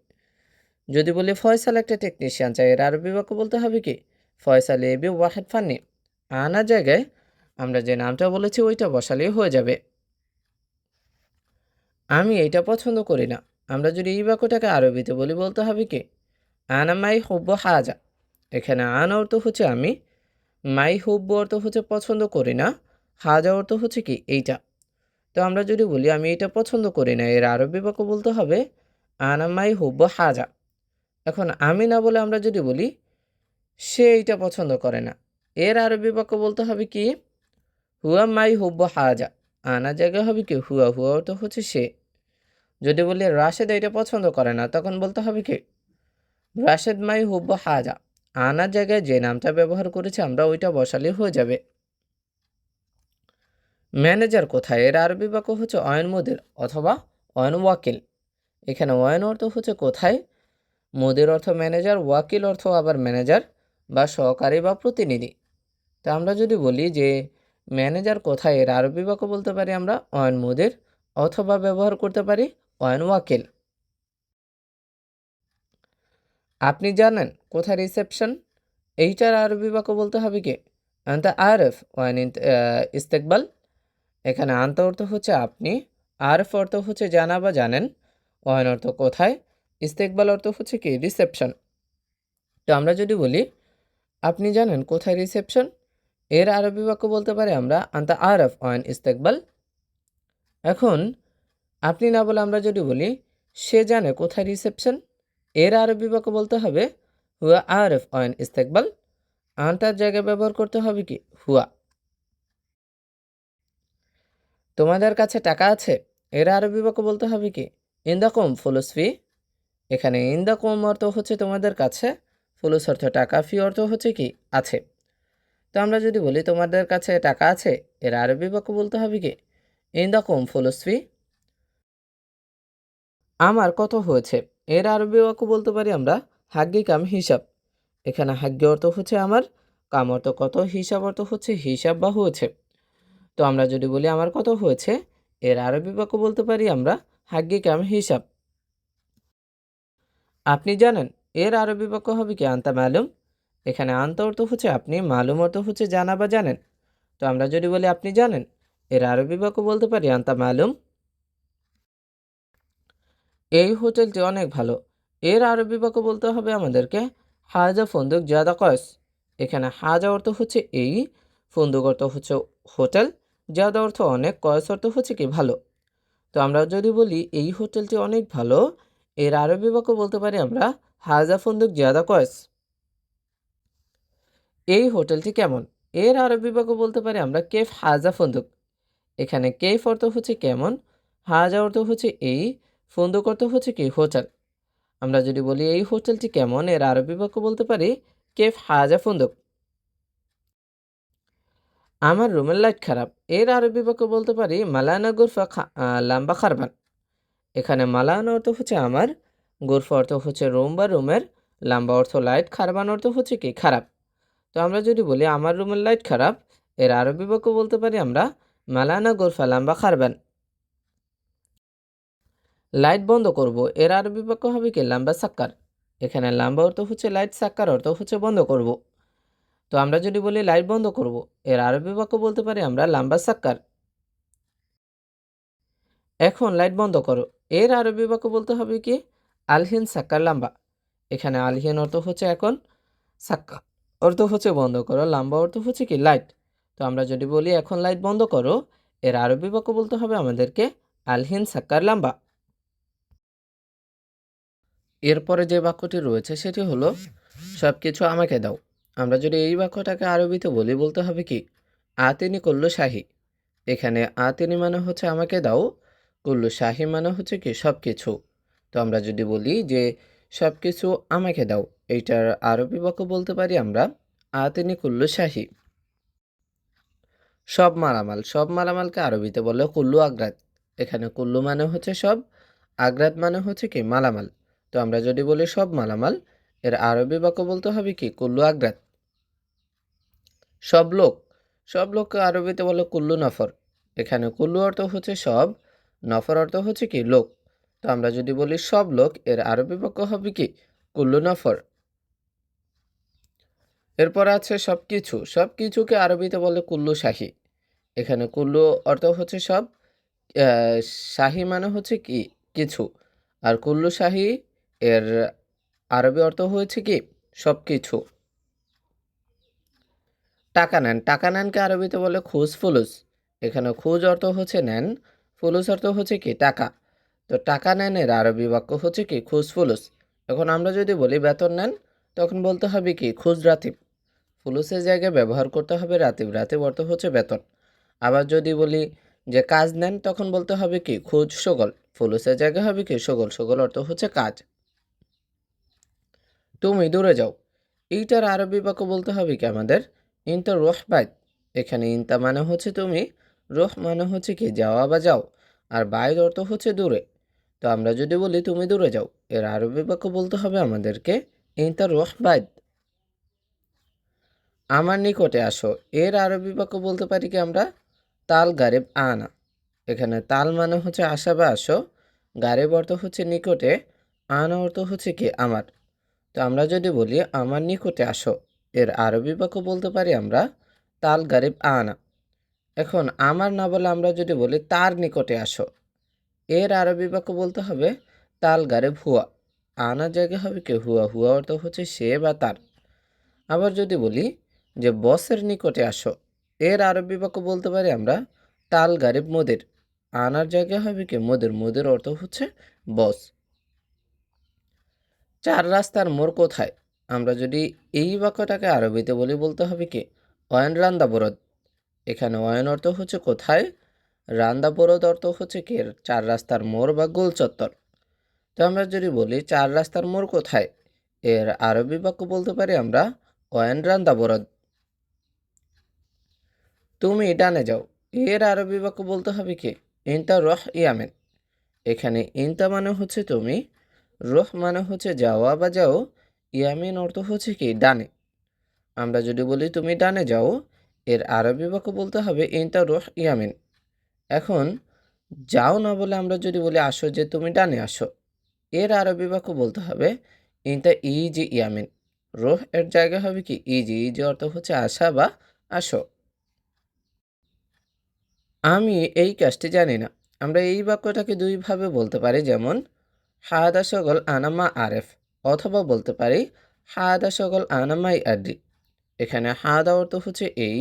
যদি বলি ফয়সাল একটা টেকনিশিয়ান চাই, এর আরবি বাক্য বলতে হবে কি ফয়সাল এ বি ওয়াহেদ ফান্নি। আনার জায়গায় আমরা যে নামটা বলেছি ওইটা বসালেই হয়ে যাবে। আমি এইটা পছন্দ করি না, আমরা যদি এই বাক্যটাকে আরবিতে বলি বলতে হবে কি আনা মাই হুব্ব হাজা। এখানে আনা অর্থ হচ্ছে আমি, মাই হুব্ব অর্থ হচ্ছে পছন্দ করি না, হাজা অর্থ হচ্ছে কি এইটা। তো আমরা যদি বলি আমি এটা পছন্দ করি না, এর আরবি বাক্য বলতে হবে আনা মাই হুব্ব হাজা। এখন আমি না বলে আমরা যদি বলি সে এইটা পছন্দ করে না, এর আরবি বাক্য বলতে হবে কি হুয়া মাই হুব্ব হাজা। আনা জায়গা হবে কি হুয়া, হুয়া অর্থ হচ্ছে সে। যদি বলি রাশেদ এটা পছন্দ করে না, তখন বলতে হবে কি রাশেদ মাই হুব্ব হাজা। আনার জায়গায় যে নামটা ব্যবহার করেছে আমরা ওইটা বসালে হয়ে যাবে। ম্যানেজার কোথায়, এর আরবি বাক্য হচ্ছে অয়ন মুদির অথবা অয়ন ওয়াকিল। এখানে অয়ন অর্থ হচ্ছে কোথায়, মুদির অর্থ ম্যানেজার, ওয়াকিল অর্থ আবার ম্যানেজার বা সহকারী বা প্রতিনিধি। তা আমরা যদি বলি যে ম্যানেজার কোথায়, এর আরবি বাক্য বলতে পারি আমরা অয়ন মুদির অথবা ব্যবহার করতে পারি অয়ন ওয়াকিল। আপনি জানেন কোথায় রিসেপশন, এইটার আরবি বাক্য বলতে হবে কি আনতা আরফ ওয়ান ইস্তেকবাল। এখানে আনতা অর্থ হচ্ছে আপনি, আরফ অর্থ হচ্ছে জানা বা জানেন, ওয়ান অর্থ কোথায়, ইস্তেকবাল অর্থ হচ্ছে কি রিসেপশন। তো আমরা যদি বলি আপনি জানেন কোথায় রিসেপশন, এর আরবি বাক্য বলতে পারি আমরা আন্তা আরফ অন ইস্তেকবাল। এখন আপনি না বলে আমরা যদি বলি সে জানে কোথায় রিসেপশন, এর আরবি বাক্য বলতে হবে হুয়া আরফ অন ইস্তেকবাল। আন্তার জায়গায় ব্যবহার করতে হবে কি হুয়া। তোমাদের কাছে টাকা আছে, এর আরবি বাক্য বলতে হবে কি ইন্দাকুম ফুলুস ফি। এখানে ইন্দাকুম অর্থ হচ্ছে তোমাদের কাছে, ফুলুস অর্থ টাকা, ফি অর্থ হচ্ছে কি আছে। তো আমরা যদি বলি তোমাদের কাছে টাকা আছে, এর আরবি বাক্য বলতে হবে কি ইন্দাকুম ফুলুস ফি। আমার কত হয়েছে, এর আরবি বাক্য বলতে পারি আমরা হাগ্গি কাম হিসাব। এখানে হাগ্গি অর্থ হচ্ছে আমার, কাম অর্থ কত, হিসাব অর্থ হচ্ছে হিসাব বা হয়েছে। তো আমরা যদি বলি আমার কত হয়েছে, এর আরবি বাক্য বলতে পারি আমরা হাগ্গি কাম হিসাব। আপনি জানেন, এর আরবি বাক্য হবে কি আন্তা মালুম। এখানে আন্তা অর্থ হচ্ছে আপনি, মালুম অর্থ হচ্ছে জানা বা জানেন। তো আমরা যদি বলি আপনি জানেন, এর আরবি বাক্য বলতে পারি আন্তা মালুম। এই হোটেলটি অনেক ভালো, এর আরবি বাক্য বলতে হবে আমাদেরকে হাজা ফন্দুক জাদা কয়েস। এখানে হাজা অর্থ হচ্ছে এই, ফন্দুক অর্থ হচ্ছে হোটেল, জাদা অর্থ অনেক, কয়েস অর্থ হচ্ছে কি ভালো। তো আমরা যদি বলি এই হোটেলটি অনেক ভালো, এর আরবি বাক্য বলতে পারি আমরা হাজা ফন্দুক জাদা কয়েস। এই হোটেলটি কেমন, এর আরবি বাক্য বলতে পারি আমরা কেফ হাজা ফন্দুক। এখানে কেফ অর্থ হচ্ছে কেমন, হাজা অর্থ হচ্ছে এই, ফন্দুক অর্থ হচ্ছে কি হোটেল। আমরা যদি বলি এই হোটেলটি কেমন, এর আরবি বাক্য বলতে পারি কেফ হাজা ফন্দুক। আমার রুমের লাইট খারাপ, এর আরবি বাক্য বলতে পারি মালানা গুরফা লাম্বা খারবান। এখানে মালানা অর্থ হচ্ছে আমার, গুরফা অর্থ হচ্ছে রুম বা রুমের, লাম্বা অর্থ লাইট, খারবান অর্থ হচ্ছে কি খারাপ। তো আমরা যদি বলি আমার রুমের লাইট খারাপ, এর আরবি বাক্য বলতে পারি আমরা মালানা গুরফা লাম্বা খারবান। লাইট বন্ধ করব, এর আরবি বাক্য হবে কি লাম্বা সাক্কার। এখানে লাম্বা অর্থ হচ্ছে লাইট, সাক্কার অর্থ হচ্ছে বন্ধ করব। তো আমরা যদি বলি লাইট বন্ধ করব, এর আরবি বাক্য বলতে পারি আমরা লাম্বা সাক্কার। এখন লাইট বন্ধ করো, এর আরবি বাক্য বলতে হবে কি আলহিন সাক্কার লাম্বা। এখানে আলহিন অর্থ হচ্ছে এখন, সাক্কার অর্থ হচ্ছে বন্ধ করো, লাম্বা অর্থ হচ্ছে কি লাইট। তো আমরা যদি বলি এখন লাইট বন্ধ করো, এর আরবি বাক্য বলতে হবে আমাদেরকে আলহিন সাক্কার লাম্বা। এরপরে যে বাক্যটি রয়েছে সেটি হলো সব কিছু আমাকে দাও। আমরা যদি এই বাক্যটাকে আরবিতে বলি বলতে হবে কি আতিনি কুল্লু শাহী। এখানে আতিনি মানে হচ্ছে আমাকে দাও, কুল্লু শাহী মানে হচ্ছে কি সব কিছু। তো আমরা যদি বলি যে সব কিছু আমাকে দাও, এইটার আরবি বাক্য বলতে পারি আমরা আতিনি কুল্লু শাহী। সব মালামাল, সব মালামালকে আরবিতে বলে কুল্লু আগ্রাত। এখানে কুল্লু মানে হচ্ছে সব, আগ্রাত মানে হচ্ছে কি মালামাল। তো আমরা যদি বলি সব মালামাল, এর আরবি বাক্য বলতে হবে কি কুল্লু আগ্রাত। সব লোক, সব লোককে আরবিতে বলে কুল্লু নফর। এখানে কুল্লু অর্থ হচ্ছে সব, নফর অর্থ হচ্ছে কি লোক। তো আমরা যদি বলি সব লোক, এর আরবি বাক্য হবে কি কুল্লু নফর। এরপর আছে সব কিছু, সব কিছুকে আরবিতে বলে কুল্লু শাহী। এখানে কুল্লু অর্থ হচ্ছে সব, আহ, শাহী মানে হচ্ছে কি কিছু, আর কুল্লু শাহী এর আরবি অর্থ হয়েছে কি সব কিছু। টাকা নেন, টাকা নেনকে আরবিতে বলে খুজ ফুলুস। এখানে খুজ অর্থ হচ্ছে নেন, ফুলুস অর্থ হচ্ছে কি টাকা। তো টাকা নেন এর আরবি বাক্য হচ্ছে কি খুজ ফুলুস। এখন আমরা যদি বলি বেতন নেন, তখন বলতে হবে কি খুজ রাতিব। ফুলুসের জায়গায় ব্যবহার করতে হবে রাতিব, রাতিব অর্থ হচ্ছে বেতন। আবার যদি বলি যে কাজ নেন, তখন বলতে হবে কি খুজ সগল। ফুলুসের জায়গায় হবে কি সগল, সগল অর্থ হচ্ছে কাজ। তুমি দূরে যাও, এইটার আরবি বাক্য বলতে হবে কি আমাদের ইনতা রোহ বাইত। এখানে ইনতা মানে হচ্ছে তুমি, রোহ মানে হচ্ছে কি যাওয়া বা যাও, আর বাইত অর্থ হচ্ছে দূরে। তো আমরা যদি বলি তুমি দূরে যাও, এর আরবি বাক্য বলতে হবে আমাদেরকে ইনতা রোহ বাইত। আমার নিকটে আসো, এর আরবি বাক্য বলতে পারি কি আমরা তাল গারেব আনা। এখানে তাল মানে হচ্ছে আসা বা আসো, গারেব অর্থ হচ্ছে নিকটে, আনা অর্থ হচ্ছে কি আমার। তো আমরা যদি বলি আমার নিকটে আসো, এর আরবি বাক্য বলতে পারি আমরা তাল গারিব আনা। এখন আমার না বলে আমরা যদি বলি তার নিকটে আসো, এর আরবি বাক্য বলতে হবে তাল গারিব হুয়া। আনার জায়গায় হবে কি হুয়া, হুয়া অর্থ হচ্ছে সে বা তার। আবার যদি বলি যে বসের নিকটে আসো, এর আরবি বাক্য বলতে পারি আমরা তাল গারিব মোদের। আনার জায়গায় হবে কি মোদের, মোদের অর্থ হচ্ছে বস। চার রাস্তার মোড় কোথায়, আমরা যদি এই বাক্যটাকে আরবিতে বলি বলতে হবে কি অয়ন রান্দা বরদ। এখানে অয়ন অর্থ হচ্ছে কোথায়, রান্দা বরদ অর্থ হচ্ছে কি চার রাস্তার মোড় বা গোল চত্বর। তো আমরা যদি বলি চার রাস্তার মোড় কোথায়, এর আরবি বাক্য বলতে পারি আমরা অয়ন রান্দা বরদ। তুমি ডানে যাও, এর আরবি বাক্য বলতে হবে কি ইনতা রহ ইয়ামেন। এখানে ইনতা মানে হচ্ছে তুমি, রহ মানে হচ্ছে যাওয়া বা যাও, ইয়ামিন অর্থ হচ্ছে কি ডানে। আমরা যদি বলি তুমি ডানে যাও, এর আরবি বাক্য বলতে হবে ইনতা রহ ইয়ামিন। এখন যাও না বলে আমরা যদি বলি আসো, যে তুমি ডানে আসো, এর আরবি বাক্য বলতে হবে ইনতা ইজি ইয়ামিন। রোহ এর জায়গা হবে কি ইজি, ইজি অর্থ হচ্ছে আসা বা আসো। আমি এই কাজটি জানি না, আমরা এই বাক্যটাকে দুইভাবে বলতে পারি, যেমন হাদা সগল আনামা আরেফ, অথবা বলতে পারি হাদা সগল আনামাই আড্রি। এখানে হাদা অর্থ হচ্ছে এই,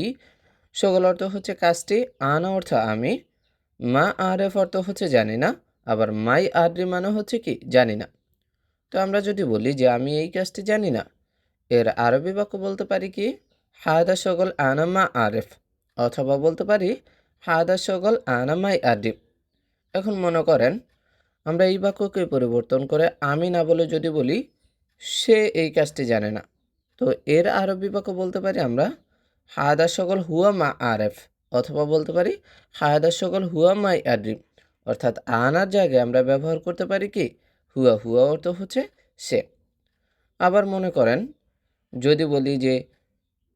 সগল অর্থ হচ্ছে কাজটি, আনা অর্থ আমি, মা আরেফ অর্থ হচ্ছে জানি না, আবার মাই আড্রি মানে হচ্ছে কি জানি না। তো আমরা যদি বলি যে আমি এই কাজটি জানি না, এর আরবি বাক্য বলতে পারি কি হাদা সগল আনামা আরেফ, অথবা বলতে পারি হাদা সগল আনামাই আডিব। এখন মনে করেন আমরা এই বাক্যকে পরিবর্তন করে আমি না বলে যদি বলি সে এই কাজটি জানে না, তো এর আরবি বাক্য বলতে পারি আমরা হাদা সগল হুয়া মা আরেফ, অথবা বলতে পারি হাদা সগল হুয়া মাই আডিব। অর্থাৎ আনার জায়গায় আমরা ব্যবহার করতে পারি কি হুয়া, হুয়া অর্থ হচ্ছে সে। আবার মনে করেন যদি বলি যে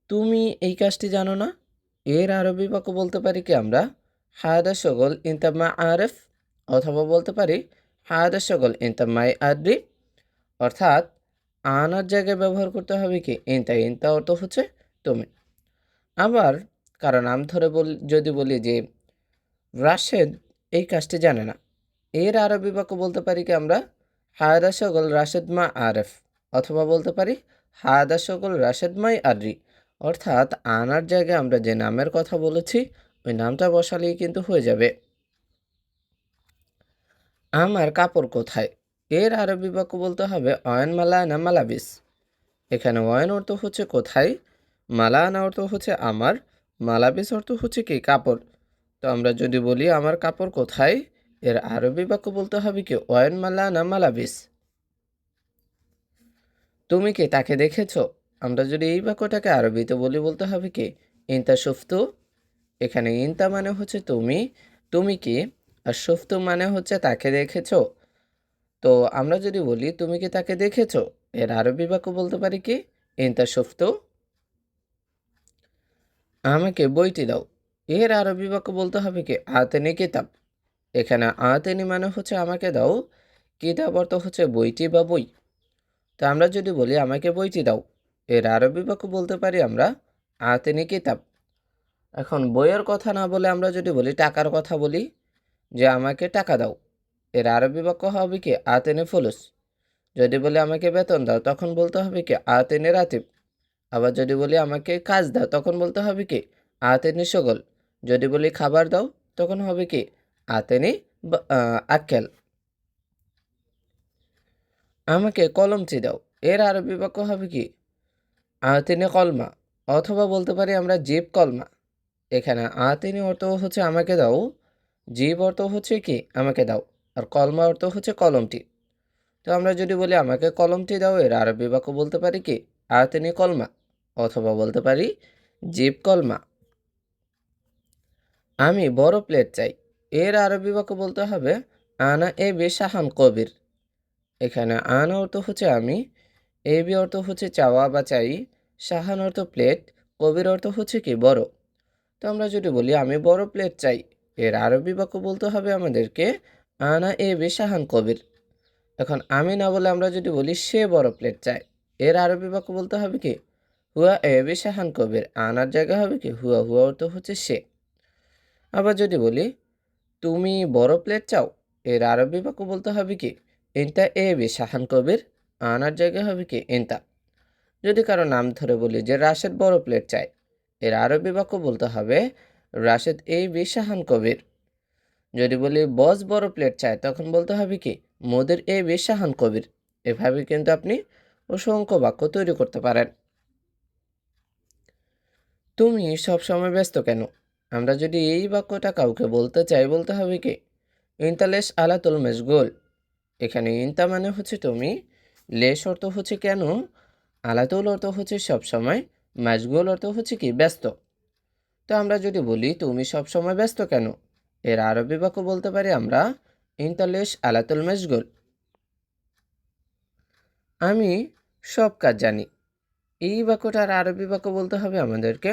তুমি এই কাজটি জানো না, এর আরবি বাক্য বলতে পারি কি আমরা হাদা সগল ইনতামা আরেফ, অথবা বলতে পারি হাদা সগল ইনতামাই আদ্রি। অর্থাৎ আনার জায়গায় ব্যবহার করতে হবে কি ইনতা, ইনতা অর্থ হচ্ছে তুমি। আবার কারণ নাম ধরে যদি বলি যে রাশেদ এই কাজটি জানে না, এর আরবি বাক্য বলতে পারি কি আমরা হাদা সগল রাশেদ মা আরেফ, অথবা বলতে পারি হাদা সগল রাশেদ মাই আদ্রি। অর্থাৎ আনার জায়গায় আমরা যে নামের কথা বলেছি ওই নামটা বসালেই কিন্তু হয়ে যাবে। আমার কাপড় কোথায়, এর আরবি বাক্য বলতে হবে অয়ন মালানা মালাবিস। এখানে অয়ন অর্থ হচ্ছে কোথায়, মালানা অর্থ হচ্ছে আমার, মালাবিস অর্থ হচ্ছে কি কাপড়। তো আমরা যদি বলি আমার কাপড় কোথায়, এর আরবি বাক্য বলতে হবে কি অয়ন মালানা মালাবিস। তুমি কি তাকে দেখেছো, আমরা যদি এই বাক্যটাকে আরবিতে বলি বলতে হবে কি ইনতা শুফতু। এখানে ইনতা মানে হচ্ছে তুমি, তুমি কি, আর শুফতু মানে হচ্ছে তাকে দেখেছো। তো আমরা যদি বলি তুমি কি তাকে দেখেছো, এর আরবি বাক্য বলতে পারি কি ইনতা শুফতু। আমাকে বইটি দাও, এর আরবি বাক্য বলতে হবে কি আতেনি কিতাব। এখানে আতেনি মানে হচ্ছে আমাকে দাও, কিতাব অর্থ হচ্ছে বইটি বা বই। তো আমরা যদি বলি আমাকে বইটি দাও, এর আরবি বাক্য বলতে পারি আমরা আতেনি কিতাব। এখন বইয়ের কথা না বলে আমরা যদি বলি টাকার কথা বলি, যে আমাকে টাকা দাও, এর আরবি বাক্য হবে কি আতেনে ফুলুস। যদি বলি আমাকে বেতন দাও তখন বলতে হবে কি আতেনে রাতিব। আবার যদি বলি আমাকে কাজ দাও তখন বলতে হবে কি আতেনে শগল। যদি বলি খাবার দাও তখন হবে কি আতেনে আক্কেল। আমাকে কলমটি দাও, এর আরবি বাক্য হবে কি আতেনে কলমা, অথবা বলতে পারি আমরা জিব কলমা। এখানে আতেনে অর্থ হচ্ছে আমাকে দাও, জিব অর্থ হচ্ছে কি আমাকে দাও, আর কলমা অর্থ হচ্ছে কলমটি। তো আমরা যদি বলি আমাকে কলমটি দাও, এর আরবি বাক্য বলতে পারি কি আতেনি কলমা, অথবা বলতে পারি জিব কলমা। আমি বড় প্লেট চাই, এর আরবি বাক্য বলতে হবে আনা এ বে শাহান কবির। এখানে আনা অর্থ হচ্ছে আমি, এ বি অর্থ হচ্ছে চাওয়া বা চাই, শাহান অর্থ প্লেট, কবির অর্থ হচ্ছে কি বড়। তো আমরা যদি বলি আমি বড় প্লেট চাই, এর আরবি বাক্য বলতে হবে আমাদেরকে আনা এ বে শাহান কবির। এখন আমি না বলে আমরা যদি বলি সে বড় প্লেট চায়, এর আরবি বাক্য বলতে হবে কি হুয়া এ বি শাহান কবির। আনার জায়গা হবে কি হুয়া, হুয়া অর্থ হচ্ছে সে। আবার যদি বলি তুমি বড় প্লেট চাও, এর আরবি বাক্য বলতে হবে কি ইনতা এ বিশাহান কবির, আনার জায়গায় হবে কি ইনতা। যদি কারো নাম ধরে বলি যে রাশেদ বড় প্লেট চাই, এর আরবি বাক্য বলতে হবে রাশেদ এই বিশাহান কবির। যদি বলি বস বড় প্লেট চায়, তখন বলতে হবে কি মোদের এ বিশাহান কবির। এভাবে কিন্তু আপনি অসংখ্য বাক্য তৈরি করতে পারেন। তুমি সবসময় ব্যস্ত কেন? আমরা যদি এই বাক্যটা কাউকে বলতে চাই, বলতে হবে কি ইনতালেশ আলাতুল মেশগুল। এখানে ইনতা মানে হচ্ছে তুমি, লেশ অর্থ হচ্ছে কেন, আলাতুল অর্থ হচ্ছে সবসময়, মেশগুল অর্থ হচ্ছে কি ব্যস্ত। তো আমরা যদি বলি তুমি সবসময় ব্যস্ত কেন, এর আরবি বাক্য বলতে পারি আমরা ইনতালেশ আলাতুল মেশগুল। আমি সব কাজ জানি, এই বাক্যটার আরবি বাক্য বলতে হবে আমাদেরকে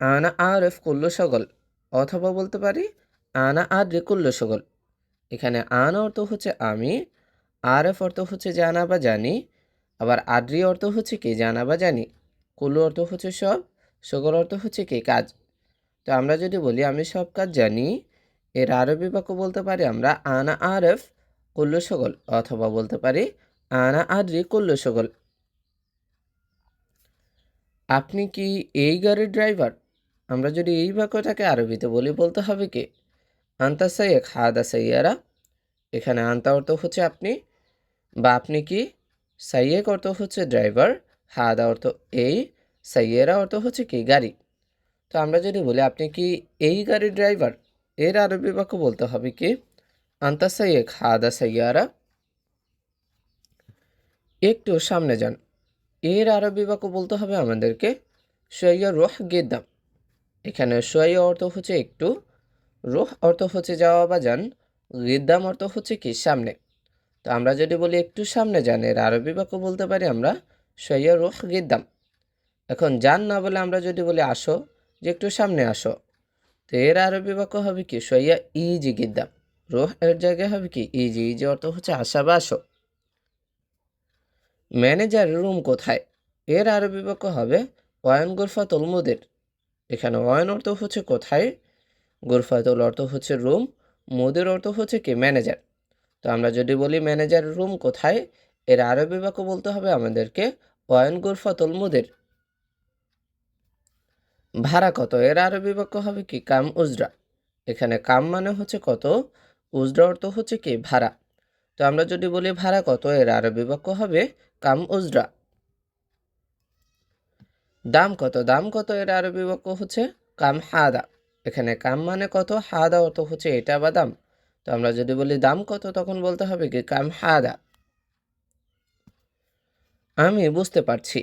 আনা আরেফ কুল্লু সগল, অথবা বলতে পারি আনা আদ্রি কুল্লু সগল। এখানে আনা অর্থ হচ্ছে আমি, আরেফ অর্থ হচ্ছে জানা বা জানি, আবার আদ্রি অর্থ হচ্ছে কি জানা বা জানি, কুল্লু অর্থ হচ্ছে সব, সগল অর্থ হচ্ছে কি কাজ। তো আমরা যদি বলি আমি সব কাজ জানি, এর আরবি বাক্য বলতে পারি আমরা আনা আরেফ কুল্লু সগল, অথবা বলতে পারি আনা আদ্রি কুল্লু সগল। আপনি কি এই গাড়ির ড্রাইভার? আমরা যদি এই বাক্যটাকে আরবিতে বলি, বলতে হবে কি আন্তা সাইয়েক হাদা সাইয়ারা। এখানে আন্তা অর্থ হচ্ছে আপনি, বা আপনি কি, সাইয়েক অর্থ হচ্ছে ড্রাইভার, হাদা অর্থ এই, সাইয়েরা অর্থ হচ্ছে কি গাড়ি। তো আমরা যদি বলি আপনি কি এই গাড়ির ড্রাইভার, এর আরবি বাক্য বলতে হবে কি আন্তা সাইয়েক হাদা সাইয়ারা। একটু সামনে যান, এর আরবি বাক্য বলতে হবে আমাদেরকে শৈয়া রোহ গেদাম। এখানে শৈয়া অর্থ হচ্ছে একটু, রুহ অর্থ হচ্ছে যাওয়া বা যান, গিদ্দাম অর্থ হচ্ছে কি সামনে। তো আমরা যদি বলি একটু সামনে যান, এর আরবি বাক্য বলতে পারি আমরা শৈয়া রুহ গিদ্দাম। এখন যান না বলে আমরা যদি বলি আসো, যে একটু সামনে আসো, তো এর আরবি বাক্য হবে কি শৈয়া ইজি গিদ্দাম। রুহ এর জায়গায় হবে কি ইজি, ইজি অর্থ হচ্ছে আসা বা আসো। ম্যানেজার রুম কোথায়, এর আরবি বাক্য হবে ওয়ান গুরফাতুল মুদির। এখানে ওয়ান অর্থ হচ্ছে কোথায়, গুরফাতুল অর্থ হচ্ছে রুম, মুদির অর্থ হচ্ছে কি ম্যানেজার। তো আমরা যদি বলি ম্যানেজার রুম কোথায়, এর আরবি বাক্য বলতে হবে আমাদেরকে ওয়ান গুরফাতুল মুদির। ভাড়া কত, এর আরবি বাক্য হবে কি কাম উজরা। এখানে কাম মানে হচ্ছে কত, উজরা অর্থ হচ্ছে কি ভাড়া। তো আমরা যদি বলি ভাড়া কত, এর আরবি বাক্য হবে কাম উজরা। দাম কত, দাম কত, এর আরবি বাক্য হচ্ছে কাম হাদা। এখানে কাম মানে কত, হাদা অর্থ হচ্ছে এটা বা দাম। তো আমরা যদি বলি দাম কত, তখন বলতে হবে কি কাম হাদা। আমি বুঝতে পারছি,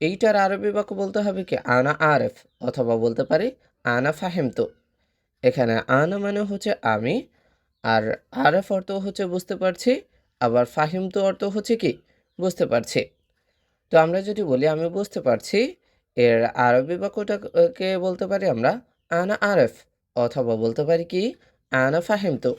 এইটার আরবি বাক্য বলতে হবে কি আনা আরেফ, অথবা বলতে পারি আনা ফাহিমতু। এখানে আনা মানে হচ্ছে আমি, আর আরেফ অর্থ হচ্ছে বুঝতে পারছি, আবার ফাহিমতু অর্থ হচ্ছে কি বুঝতে পারছি। তো আমরা যদি বলি আমি বুঝতে পারছি, এর আরবি বাক্যটাকে বলতে পারি আমরা আনা আরেফ, অথবা বলতে পারি কি আনা ফাহিমতু।